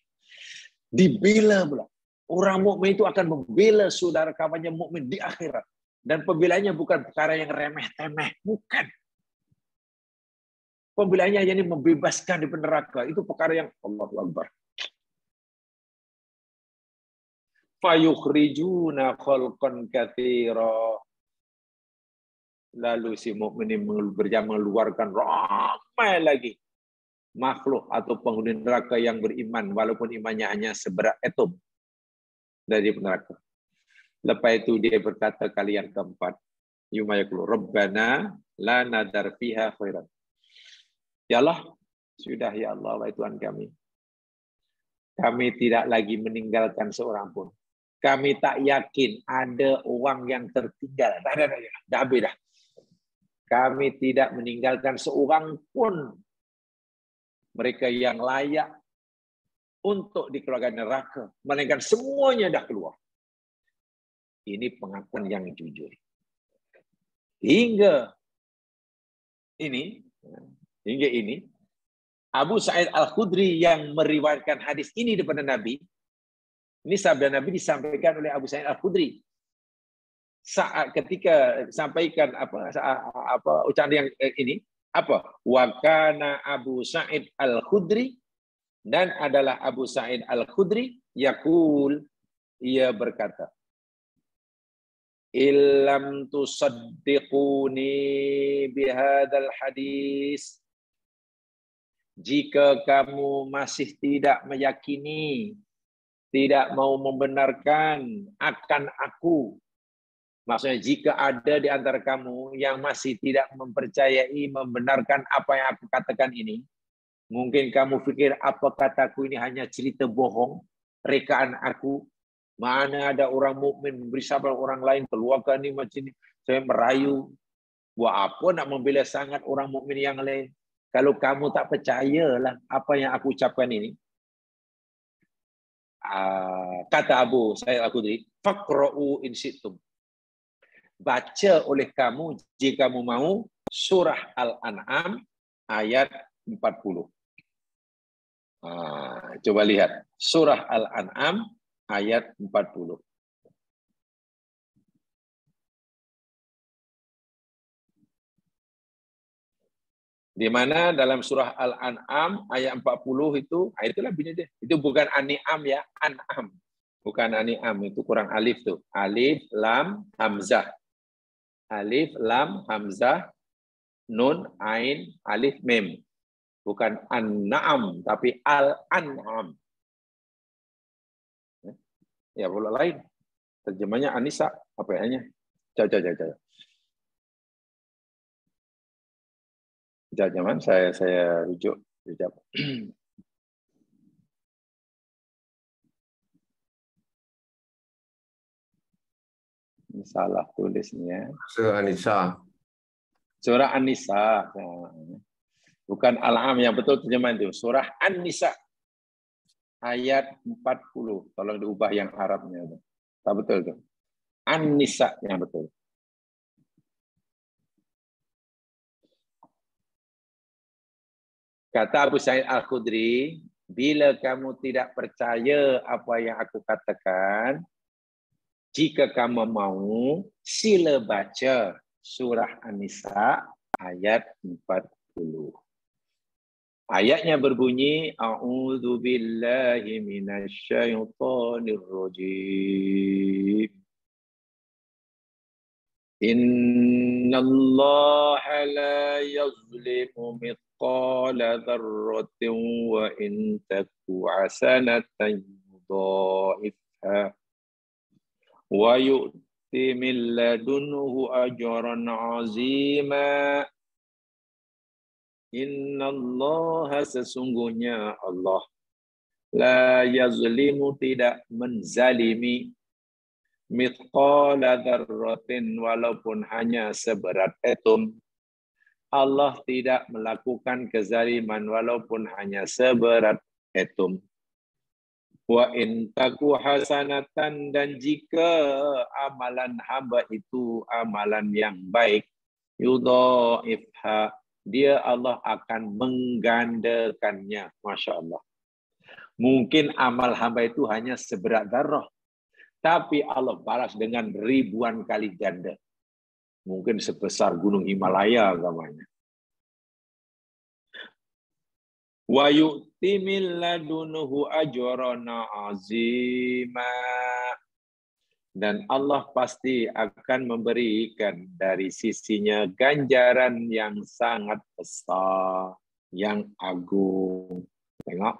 Dibela pula. Orang mukmin itu akan membela saudara kawannya mukmin di akhirat. Dan pembelaannya bukan perkara yang remeh-temeh, bukan. Pembelaannya hanya membebaskan di neraka. Itu perkara yang Allahu Akbar. Fayukhrijuna khalqan katsira. Lalu si mukmin ini mengeluarkan ramai lagi makhluk atau penghuni neraka yang beriman walaupun imannya hanya seberat atom dari neraka. Lepas itu dia berkata kalian keempat, yumayakulu Rabbana la nadar fiha khairan. Ya Allah, sudah ya Allah, wahai Tuhan kami. Kami tidak lagi meninggalkan seorang pun. Kami tak yakin ada orang yang tertinggal. Dah habis dah. Kami tidak meninggalkan seorang pun mereka yang layak untuk dikeluarkan neraka. Melainkan semuanya dah keluar. Ini pengakuan yang jujur. Hingga ini, Abu Sa'id Al-Khudri yang meriwayatkan hadis ini daripada Nabi. Ini sabda Nabi disampaikan oleh Abu Sa'id Al-Khudri. Saat ketika sampaikan ucapan yang ini, apa? Wa kana Abu Sa'id Al-Khudri, dan adalah Abu Sa'id Al-Khudri yaqul, ia berkata, illam tusaddiquni bihadzal hadis, jika kamu masih tidak meyakini, tidak mau membenarkan akan aku, maksudnya jika ada di antara kamu yang masih tidak mempercayai, membenarkan apa yang aku katakan ini, mungkin kamu fikir apa kataku ini hanya cerita bohong, rekaan aku. Mana ada orang mukmin memberi sabar orang lain, keluarkan ini macam ini. Saya merayu. Buat apa nak membela sangat orang mukmin yang lain? Kalau kamu tak percayalah apa yang aku ucapkan ini. Kata Abu Sa'id Al-Khudri, faqra'u in syi'tum. Baca oleh kamu jika kamu mau surah Al-An'am ayat 40. Coba lihat surah Al-An'am ayat 40. Di mana dalam surah Al-An'am ayat 40 itu, itulah bunyi dia. Itu bukan An-Ni'am ya, An'am. Bukan An-Ni'am, itu kurang alif tuh. Alif, lam, hamzah. Alif, lam, hamzah, nun, ain, alif, mim. Bukan An-Na'am, tapi Al-An'am. Ya, pula lain. Terjemahnya Anisa, apa ya? Jangan saya rujuk. Ini salah tulisnya. Surah An-Nisa. Surah An-Nisa. Bukan Al-Am, yang betul terjemahan itu. Surah An-Nisa. Ayat 40. Tolong diubah yang Arabnya. Tak betul itu. An-Nisa yang betul. Kata Abu Sa'id Al-Khudri, bila kamu tidak percaya apa yang aku katakan, jika kamu mau, sila baca surah An-Nisa ayat 40. Ayatnya berbunyi, A'udzu billahi minasyaitonir rajim. Innallaha la yazlimu mithqala dzarratin wa in taku hasanatan yudha'ifha wa yu'ti min ladunhu ajran 'azima. Innallaha, sesungguhnya Allah, la yazlimu, tidak menzalimi, mithqala dzarratin, walaupun hanya seberat atom. Allah tidak melakukan kezaliman walaupun hanya seberat atom. Wa in taku hasanatan, dan jika amalan hamba itu amalan yang baik, yudha'ifha, dia Allah akan menggandakannya. Masya Allah. Mungkin amal hamba itu hanya seberat darah, tapi Allah balas dengan ribuan kali ganda. Mungkin sebesar gunung Himalaya agamanya. Wa yu'ti min ladunuhu ajran azima. Dan Allah pasti akan memberikan dari sisinya ganjaran yang sangat besar, yang agung. Tengok.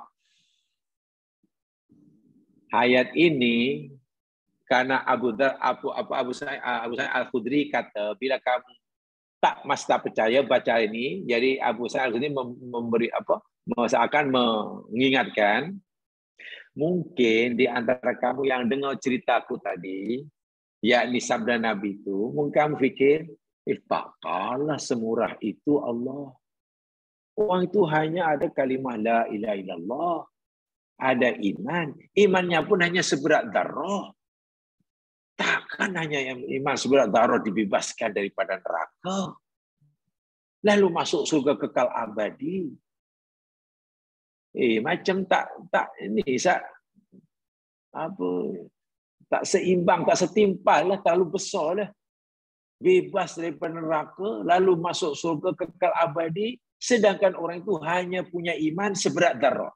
Ayat ini karena Abu Sa'id Al-Khudri kata, bila kamu tak percaya baca ini, jadi Abu Sa'id Al-Khudri akan mengingatkan, mungkin di antara kamu yang dengar ceritaku tadi, yakni sabda Nabi itu, mungkin kamu fikir, takkanlah semurah itu Allah. Orang itu hanya ada kalimah la ilaha illallah, ada iman, imannya pun hanya seberat darah. Takkan hanya yang iman seberat darah dibebaskan daripada neraka, lalu masuk surga kekal abadi. Macam tak seimbang, tak setimpal lah, terlalu besar lah. Bebas daripada neraka, lalu masuk surga kekal abadi, sedangkan orang itu hanya punya iman seberat darah.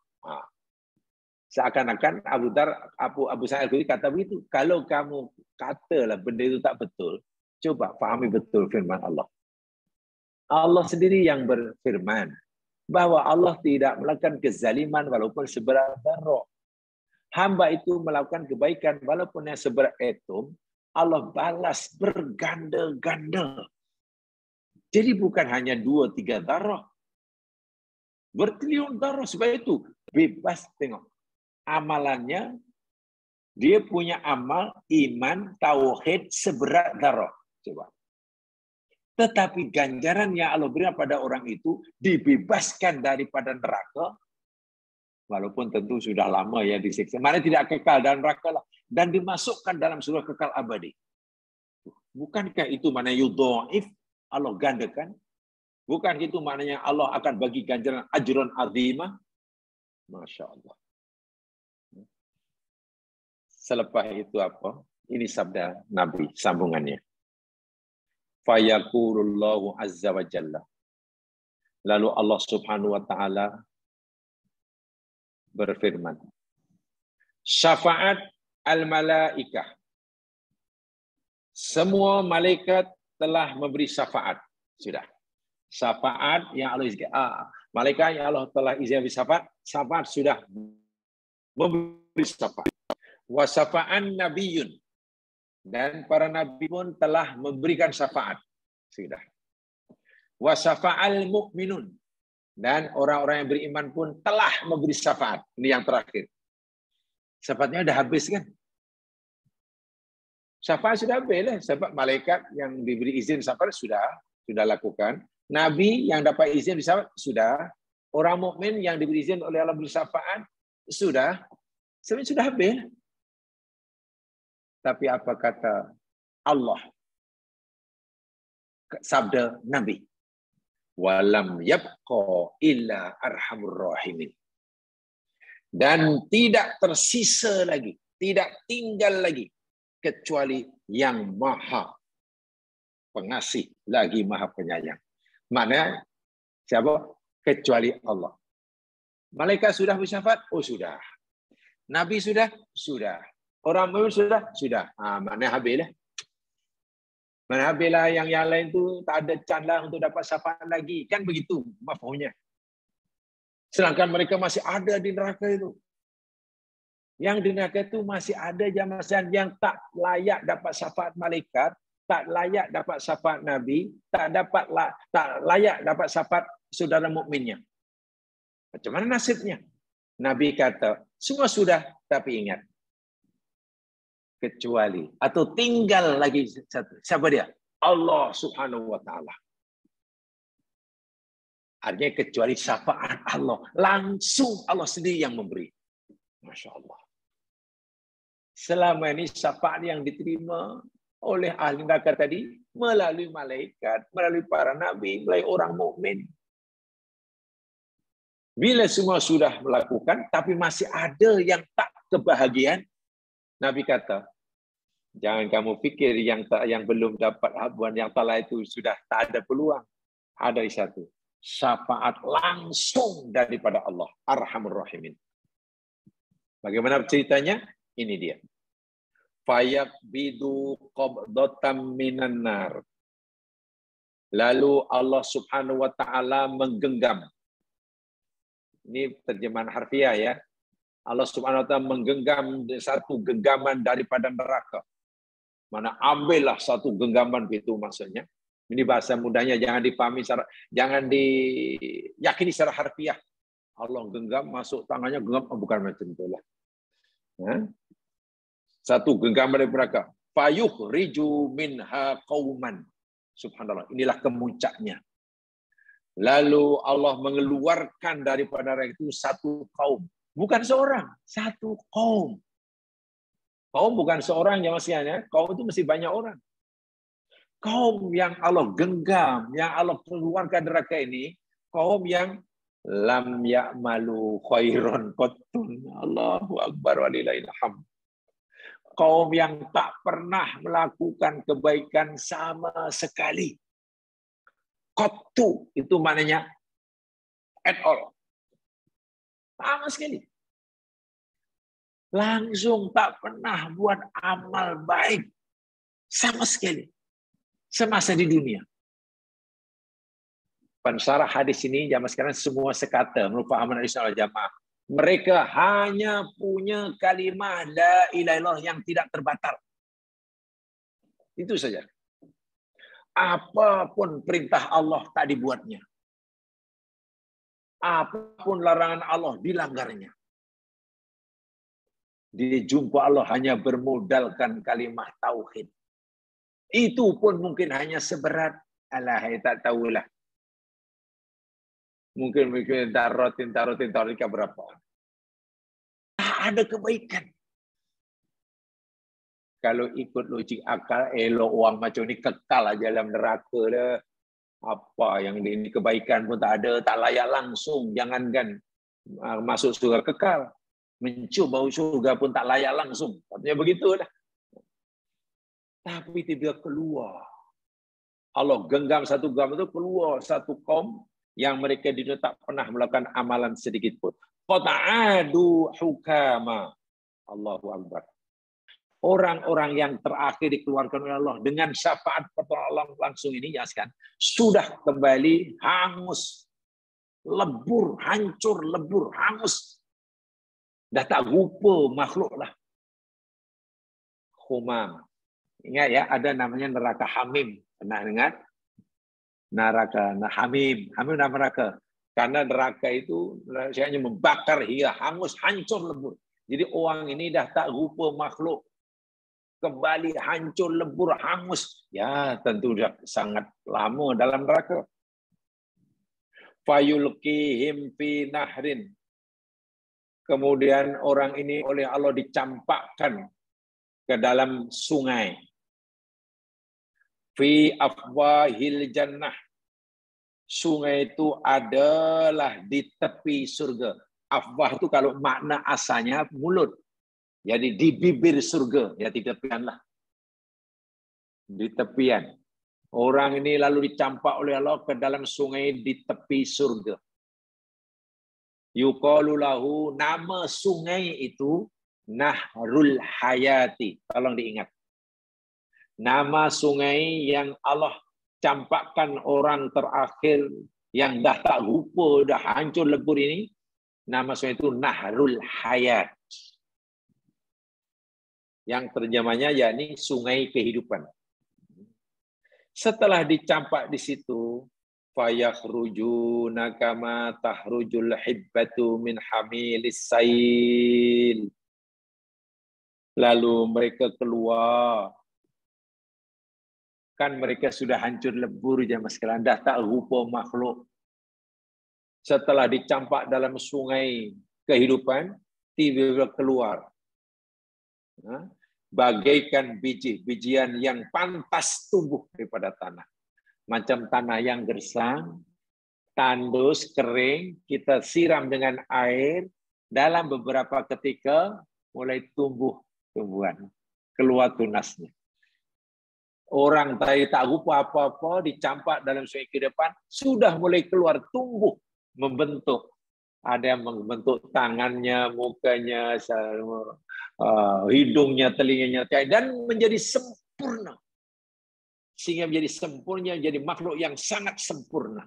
Seakan-akan Abu Sa'id Al-Khudri kata begitu. Kalau kamu katalah benda itu tak betul, coba fahami betul firman Allah. Allah sendiri yang berfirman bahwa Allah tidak melakukan kezaliman walaupun seberat darah. Hamba itu melakukan kebaikan walaupun yang seberat atom, Allah balas berganda-ganda. Jadi bukan hanya 2-3 darah, bertriliun darah. Sebab itu bebas. Tengok amalannya, dia punya amal iman tauhid seberat darah. Coba. Tetapi ganjaran yang Allah berikan pada orang itu dibebaskan daripada neraka, walaupun tentu sudah lama ya disiksa. Mana tidak kekal dalam neraka lah, dan dimasukkan dalam surga kekal abadi. Bukankah itu mana yudha'if, Allah gandakan? Bukan itu maknanya Allah akan bagi ganjaran ajran azimah? Masya Allah. Selepas itu apa? Ini sabda Nabi, sambungannya. Fayaqulullahu azza wa jalla. Lalu Allah subhanahu wa ta'ala berfirman. Syafaat al-malaikah. Semua malaikat telah memberi syafaat. Sudah. Syafaat yang Allah izin. Malaikat yang Allah telah izin syafaat. Syafaat sudah memberi syafaat. Wa syafa'an nabiyyun, dan para nabi pun telah memberikan syafaat. Sudah. Wa syafa'al mu'minun, dan orang-orang yang beriman pun telah memberi syafaat. Ini yang terakhir. Syafaatnya sudah habis kan? Syafaat sudah habis lah. Sebab malaikat yang diberi izin syafaat sudah lakukan. Nabi yang dapat izin syafaat sudah. Orang mukmin yang diberi izin oleh Allah bersyafaat sudah. Sebenarnya sudah habis. Tapi apa kata Allah? Sabda Nabi. Walam yabqa illa arhamur rahimin. Dan tidak tersisa lagi, tidak tinggal lagi, kecuali yang maha pengasih, lagi maha penyayang. Mana siapa? Kecuali Allah. Malaikat sudah bersyafaat? Oh sudah. Nabi sudah? Sudah. Orang mukmin sudah? Sudah. Mana habislah. Mana habislah yang lain tu tak ada can lah untuk dapat syafaat lagi. Kan begitu mafhumnya. Sedangkan mereka masih ada di neraka itu. Yang di neraka itu masih ada jamaah yang tak layak dapat syafaat malaikat, tak layak dapat syafaat Nabi, tak layak dapat syafaat saudara mukminnya. Macam mana nasibnya? Nabi kata, semua sudah, tapi ingat. Kecuali atau tinggal lagi satu. Siapa dia? Allah Subhanahu wa taala. Artinya kecuali syafaat Allah, langsung Allah sendiri yang memberi. Masya Allah. Selama ini syafaat yang diterima oleh ahli neraka tadi melalui malaikat, melalui para nabi, melalui orang mukmin. Bila semua sudah melakukan, tapi masih ada yang tak kebahagiaan, Nabi kata, jangan kamu pikir yang belum dapat habuan yang telah itu sudah tak ada peluang. Ada satu, syafaat langsung daripada Allah, Arhamur Rahimin. Bagaimana ceritanya? Ini dia. Fayaqbidu qabdatan minan nar. Lalu Allah Subhanahu wa taala menggenggam. Ini terjemahan harfiah ya. Allah Subhanahu wa taala menggenggam satu genggaman daripada neraka. Mana ambillah satu genggaman itu maksudnya. Ini bahasa mudahnya, jangan dipahami jangan diyakini secara harfiah. Allah genggam masuk tangannya genggam, bukan macam itulah. Satu genggaman dari neraka. Fayukhriju minha qauman. Subhanallah, inilah kemuncaknya. Lalu Allah mengeluarkan daripada mereka itu satu kaum. Bukan seorang, satu kaum. Kaum bukan seorang ya maksudnya. Kaum itu mesti banyak orang. Kaum yang Allah genggam, yang Allah keluarkan neraka ini, kaum yang lam ya'malu khairan qattun. Allahu akbar walillahil hamd. Kaum yang tak pernah melakukan kebaikan sama sekali. Qattu itu maknanya at all. Sama sekali. Langsung tak pernah buat amal baik sama sekali semasa di dunia. Pensyarah hadis ini zaman sekarang semua sekata menurut pahaman Ahlussunnah wal Jamaah. Mereka hanya punya kalimah la ilaha illallah yang tidak terbatal. Itu saja. Apapun perintah Allah tak dibuatnya. Apapun larangan Allah dilanggarnya. Dia jumpa Allah hanya bermodalkan kalimah tauhid. Itu pun mungkin hanya seberat alah, tak tahulah. Mungkin tarotin berapa. Tak ada kebaikan. Kalau ikut logik akal, elok orang macam ni kekal aja dalam neraka dah. Apa yang ini kebaikan pun tak ada, tak layak langsung. Jangankan masuk surga kekal. Mencium bau surga pun tak layak langsung. Katanya begitulah. Tapi tiba keluar. Allah genggam satu genggam itu keluar satu kaum yang mereka tidak tak pernah melakukan amalan sedikit pun. Qata'adu hukama. Allahu akbar. Orang-orang yang terakhir dikeluarkan oleh Allah dengan syafaat pertolongan langsung ini, ya kan, sudah kembali hangus, lebur, hancur, lebur, hangus. Dah tak rupa makhluk lah. Humam. Ingat ya, ada namanya neraka Hamim. Pernah dengar? Neraka Hamim. Hamim nama neraka. Karena neraka itu hanya membakar hingga hangus, hancur, lebur. Jadi orang ini dah tak rupa makhluk. Kembali hancur, lebur, hangus. Ya, tentu dah sangat lama dalam neraka. Fayulqihim fi nahrin. Kemudian orang ini oleh Allah dicampakkan ke dalam sungai. Fi afwahil jannah. Sungai itu adalah di tepi surga. Afwah itu kalau makna asalnya mulut. Jadi di bibir surga, ya di tepian lah. Di tepian. Orang ini lalu dicampak oleh Allah ke dalam sungai di tepi surga. Yuqalu lahu, nama sungai itu Nahrul Hayati. Tolong diingat. Nama sungai yang Allah campakkan orang terakhir yang dah tak rupa, dah hancur lebur ini. Nama sungai itu Nahrul Hayat. Yang terjemahnya yakni sungai kehidupan. Setelah dicampak di situ, fayakhrujuna kama tahrujul hibbatu min hamilis sail. Lalu mereka keluar. Kan mereka sudah hancur lebur jemaah sekalian, dah tak rupa makhluk. Setelah dicampak dalam sungai kehidupan, tiba-tiba keluar. Bagaikan biji-bijian yang pantas tumbuh daripada tanah. Macam tanah yang gersang, tandus, kering, kita siram dengan air, dalam beberapa ketika mulai tumbuh tumbuhan, keluar tunasnya. Orang tadi tak rupa apa-apa, dicampak dalam sungai kehidupan, sudah mulai keluar, tumbuh, membentuk. Ada yang membentuk tangannya, mukanya, hidungnya, telinganya, dan menjadi sempurna. Sehingga menjadi sempurna, menjadi makhluk yang sangat sempurna.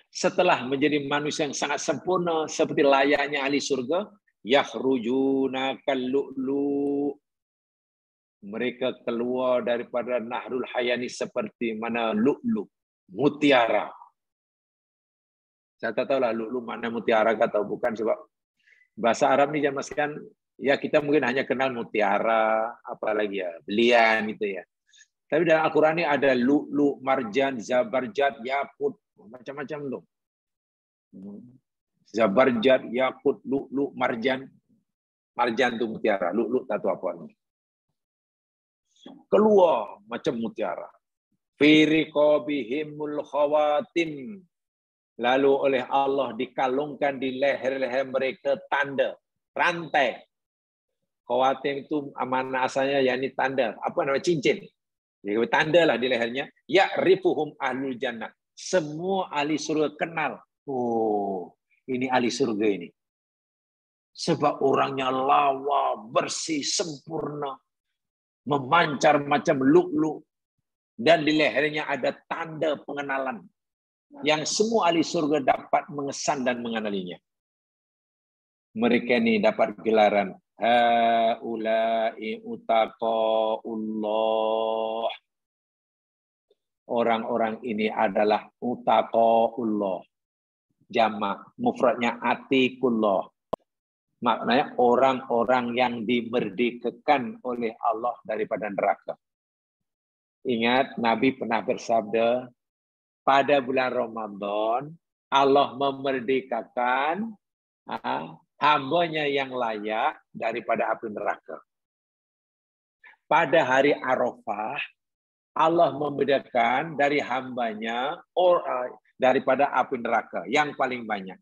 Setelah menjadi manusia yang sangat sempurna, seperti layaknya ahli surga, yakhrujuna kallu'lu. Mereka keluar daripada Nahrul Hayani seperti mana lu'lu, mutiara. Saya tak tahu lah lu'lu mana mutiara atau bukan, sebab bahasa Arab ni zaman sekarang, ya kita mungkin hanya kenal mutiara, apalagi ya, belian gitu ya. Tapi dalam Al-Quran ini ada lu'lu, marjan, zabarjat, yakut, macam-macam tuh. Zabarjat, yakut, lu'lu, marjan. Marjan itu mutiara, lu'lu tak tahu apa. Keluar macam mutiara. Fi riqabihimul khawatim. Lalu oleh Allah dikalungkan di leher-leher mereka tanda, rantai. Khawatim itu amanah asalnya yakni tanda, apa nama, cincin. Jadi tanda lah di lehernya. Ya'rifuhum ahlul jannah. Semua ahli surga kenal. Oh, ini ahli surga ini. Sebab orangnya lawa, bersih, sempurna. Memancar macam lu'lu. Dan di lehernya ada tanda pengenalan. Yang semua ahli surga dapat mengesan dan mengenalinya. Mereka ini dapat gelaran haula'i utaqaullah. Orang-orang ini adalah utaqaullah. Jamak, mufradnya atikullah. Maknanya orang-orang yang dimerdekakan oleh Allah daripada neraka. Ingat, Nabi pernah bersabda, pada bulan Ramadan, Allah memerdekakan hambanya yang layak daripada api neraka. Pada hari Arafah, Allah membedakan dari hambanya daripada api neraka yang paling banyak.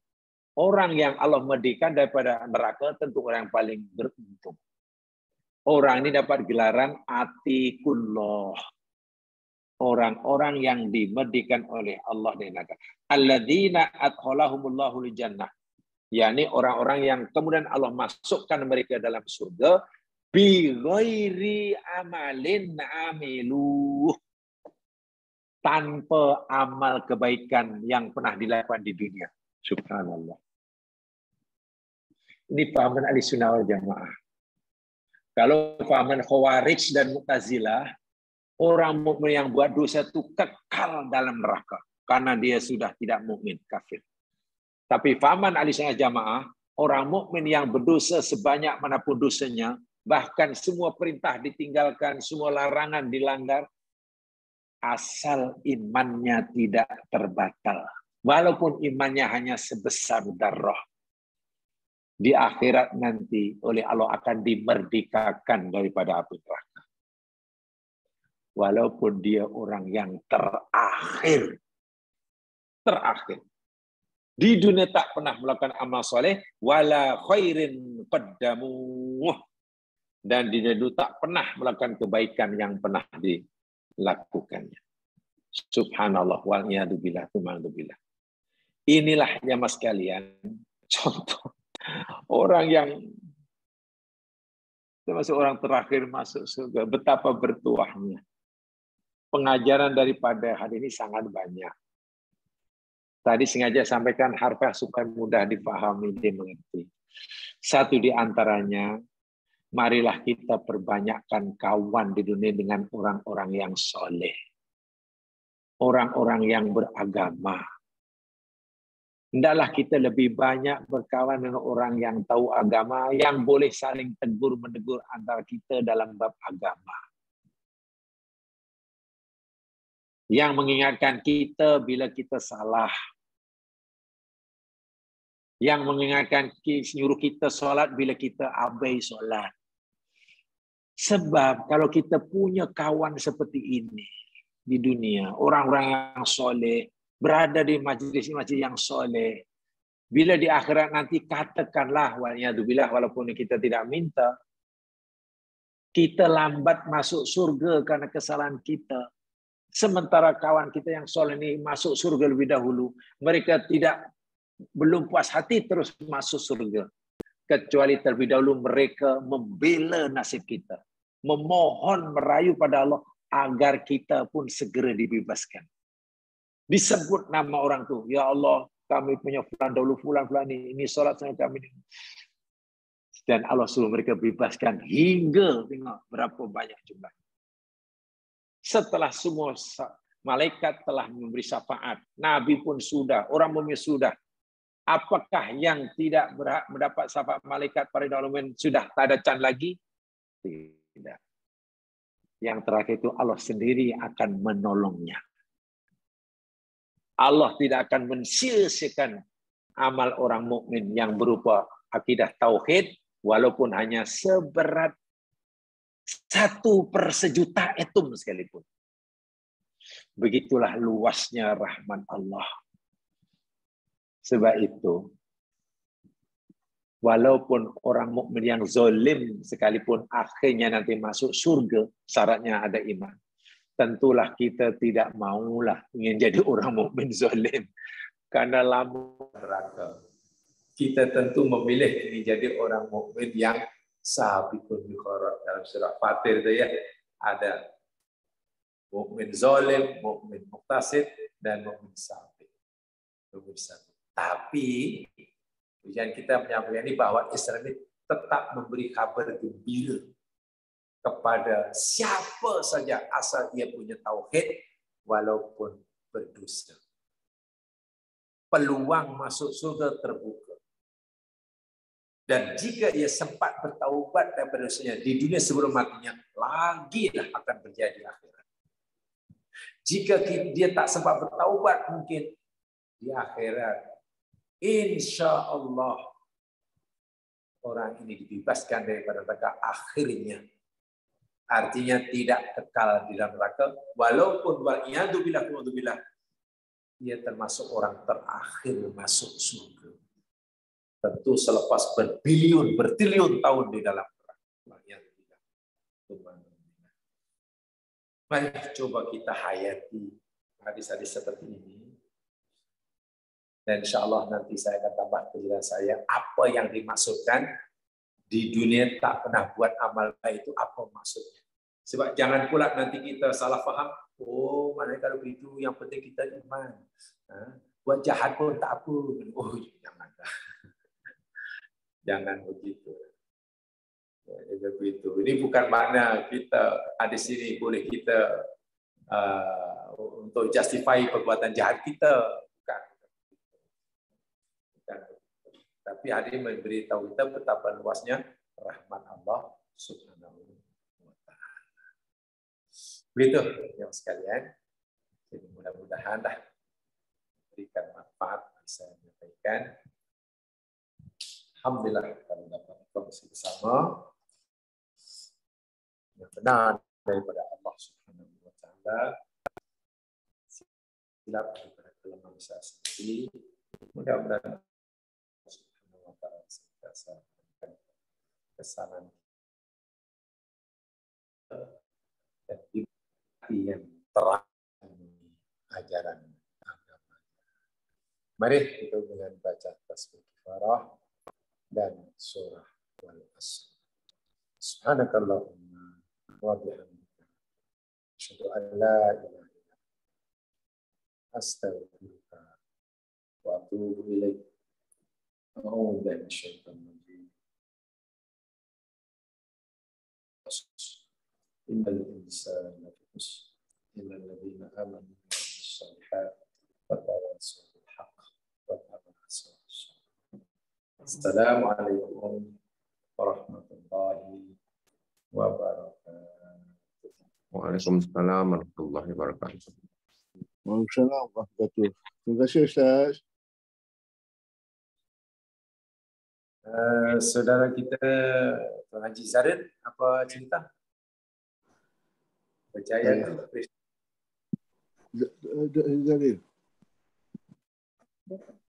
Orang yang Allah merdekakan daripada neraka tentu orang yang paling beruntung. Orang ini dapat gelaran atikullah. Orang-orang yang dimerdekakan oleh Allah dari neraka. Alladzina adkhalahumullahu jannah. yakni orang-orang yang kemudian Allah masukkan mereka dalam surga bi ghairi amalin amilu, tanpa amal kebaikan yang pernah dilakukan di dunia. Subhanallah. Ini pahaman ahli sunnah wal jamaah. Kalau pahaman Khawarij dan Mu'tazilah, orang mukmin yang buat dosa itu kekal dalam neraka karena dia sudah tidak mukmin, kafir. Tapi pahaman ahli sunnah jamaah, orang mukmin yang berdosa sebanyak manapun dosanya, bahkan semua perintah ditinggalkan, semua larangan dilanggar, asal imannya tidak terbatal. Walaupun imannya hanya sebesar darah. Di akhirat nanti oleh Allah akan dimerdekakan daripada api neraka. Walaupun dia orang yang terakhir. Terakhir. Di dunia tak pernah melakukan amal soleh. Wala khairin qaddamuh. Dan di dunia tak pernah melakukan kebaikan yang pernah dilakukannya. Subhanallah wal'iyadzubillah. Inilah ya mas kalian. Contoh. Orang yang termasuk orang terakhir masuk surga, betapa bertuahnya. Pengajaran daripada hari ini sangat banyak. Tadi sengaja sampaikan harfiah supaya mudah dipahami, dimengerti. Satu di antaranya, marilah kita perbanyakkan kawan di dunia dengan orang-orang yang soleh. Orang-orang yang beragama. Hendaklah kita lebih banyak berkawan dengan orang yang tahu agama, yang boleh saling tegur-menegur antara kita dalam bab agama. Yang mengingatkan kita bila kita salah. Yang mengingatkan nyuruh kita solat bila kita abai solat. Sebab kalau kita punya kawan seperti ini di dunia, orang-orang yang soleh, berada di majlis-majlis yang soleh. Bila di akhirat nanti katakanlah, waliyadzubillah, walaupun kita tidak minta, kita lambat masuk surga karena kesalahan kita. Sementara kawan kita yang soleh ini masuk surga lebih dahulu. Mereka belum puas hati terus masuk surga. Kecuali terlebih dahulu mereka membela nasib kita. Memohon, merayu pada Allah agar kita pun segera dibebaskan. Disebut nama orang tu, ya Allah, kami punya fulan dahulu, fulan ini solat sama kami. Dan Allah suruh mereka bebaskan hingga tengok berapa banyak jumlah. Setelah semua malaikat telah memberi syafaat, Nabi pun sudah, orang mukmin sudah. Apakah yang tidak berhak mendapat syafaat malaikat para mukmin sudah tak ada can lagi? Tidak. Yang terakhir itu Allah sendiri akan menolongnya. Allah tidak akan mensia-siakan amal orang mukmin yang berupa akidah tauhid, walaupun hanya seberat 1/1.000.000 atom sekalipun. Begitulah luasnya rahmat Allah. Sebab itu, walaupun orang mukmin yang zalim sekalipun akhirnya nanti masuk surga, syaratnya ada iman. Tentulah kita tidak maulah ingin jadi orang mukmin zalim karena lama neraka. Kita tentu memilih ingin jadi orang mukmin yang sabiqun bil khairat. Dalam surah Fatir itu ya ada mukmin zalim, mukmin muqtasid, dan mukmin sabiq. Tapi ujian kita menyampaikan ini bahwa Islam ini tetap memberi kabar gembira kepada siapa saja asal dia punya tauhid walaupun berdosa. Peluang masuk surga terbuka. Dan jika ia sempat bertaubat daripada dosanya di dunia sebelum matinya, lagilah akan terjadi akhirat. Jika dia tak sempat bertaubat mungkin di akhirat, insya Allah orang ini dibebaskan daripada neraka akhirnya. Artinya tidak kekal di dalam neraka, walaupun waliyadzubillah dia termasuk orang terakhir masuk surga. Tentu selepas bertriliun tahun di dalam neraka. Mari coba kita hayati hadis-hadis seperti ini. Dan insya Allah nanti saya akan tambah penjelasan saya apa yang dimaksudkan di dunia tak pernah buat amal baik itu apa maksudnya. Sebab jangan pula nanti kita salah faham. Oh, mana kalau begitu yang penting kita iman. Buat jahat pun tak apa. Oh, jangan. Jangan begitu. Ya, begitu. Ini bukan makna kita ada sini boleh kita untuk justify perbuatan jahat kita. Tapi hari ini memberitahu kita betapa luasnya rahmat Allah Subhanahu wa Ta'ala. Begitu, yang sekalian. Jadi mudah-mudahan berikan manfaat bisa menyampaikan. Alhamdulillah kita mendapat informasi bersama yang benar daripada Allah Subhanahu wa Ta'ala. Silap daripada kelemahan saya sendiri. Mudah-mudahan kesalahan dan yang terang ajaran agama. Mari kita dengan baca tasbih kifarah dan surah Wal-Asr. Subhanakallahumma wa bihamdika asyhadu an la ilaha illa anta astaghfiruka wa atubu ilaik. أعوذ بالله من الشيطان الرجيم إن الإنسان لفي خسر إلا الذين آمنوا وعملوا الصالحات وتواصوا بالحق وتواصوا بالصبر. السلام عليكم ورحمة الله وبركاته. وعليكم السلام ورحمة الله وبركاته. Waalaikumsalam warahmatullahi wabarakatuh. Terima kasih Ustaz. Saudara kita Tuan Haji Zarin, apa cerita? Percaya Zarin. Betul.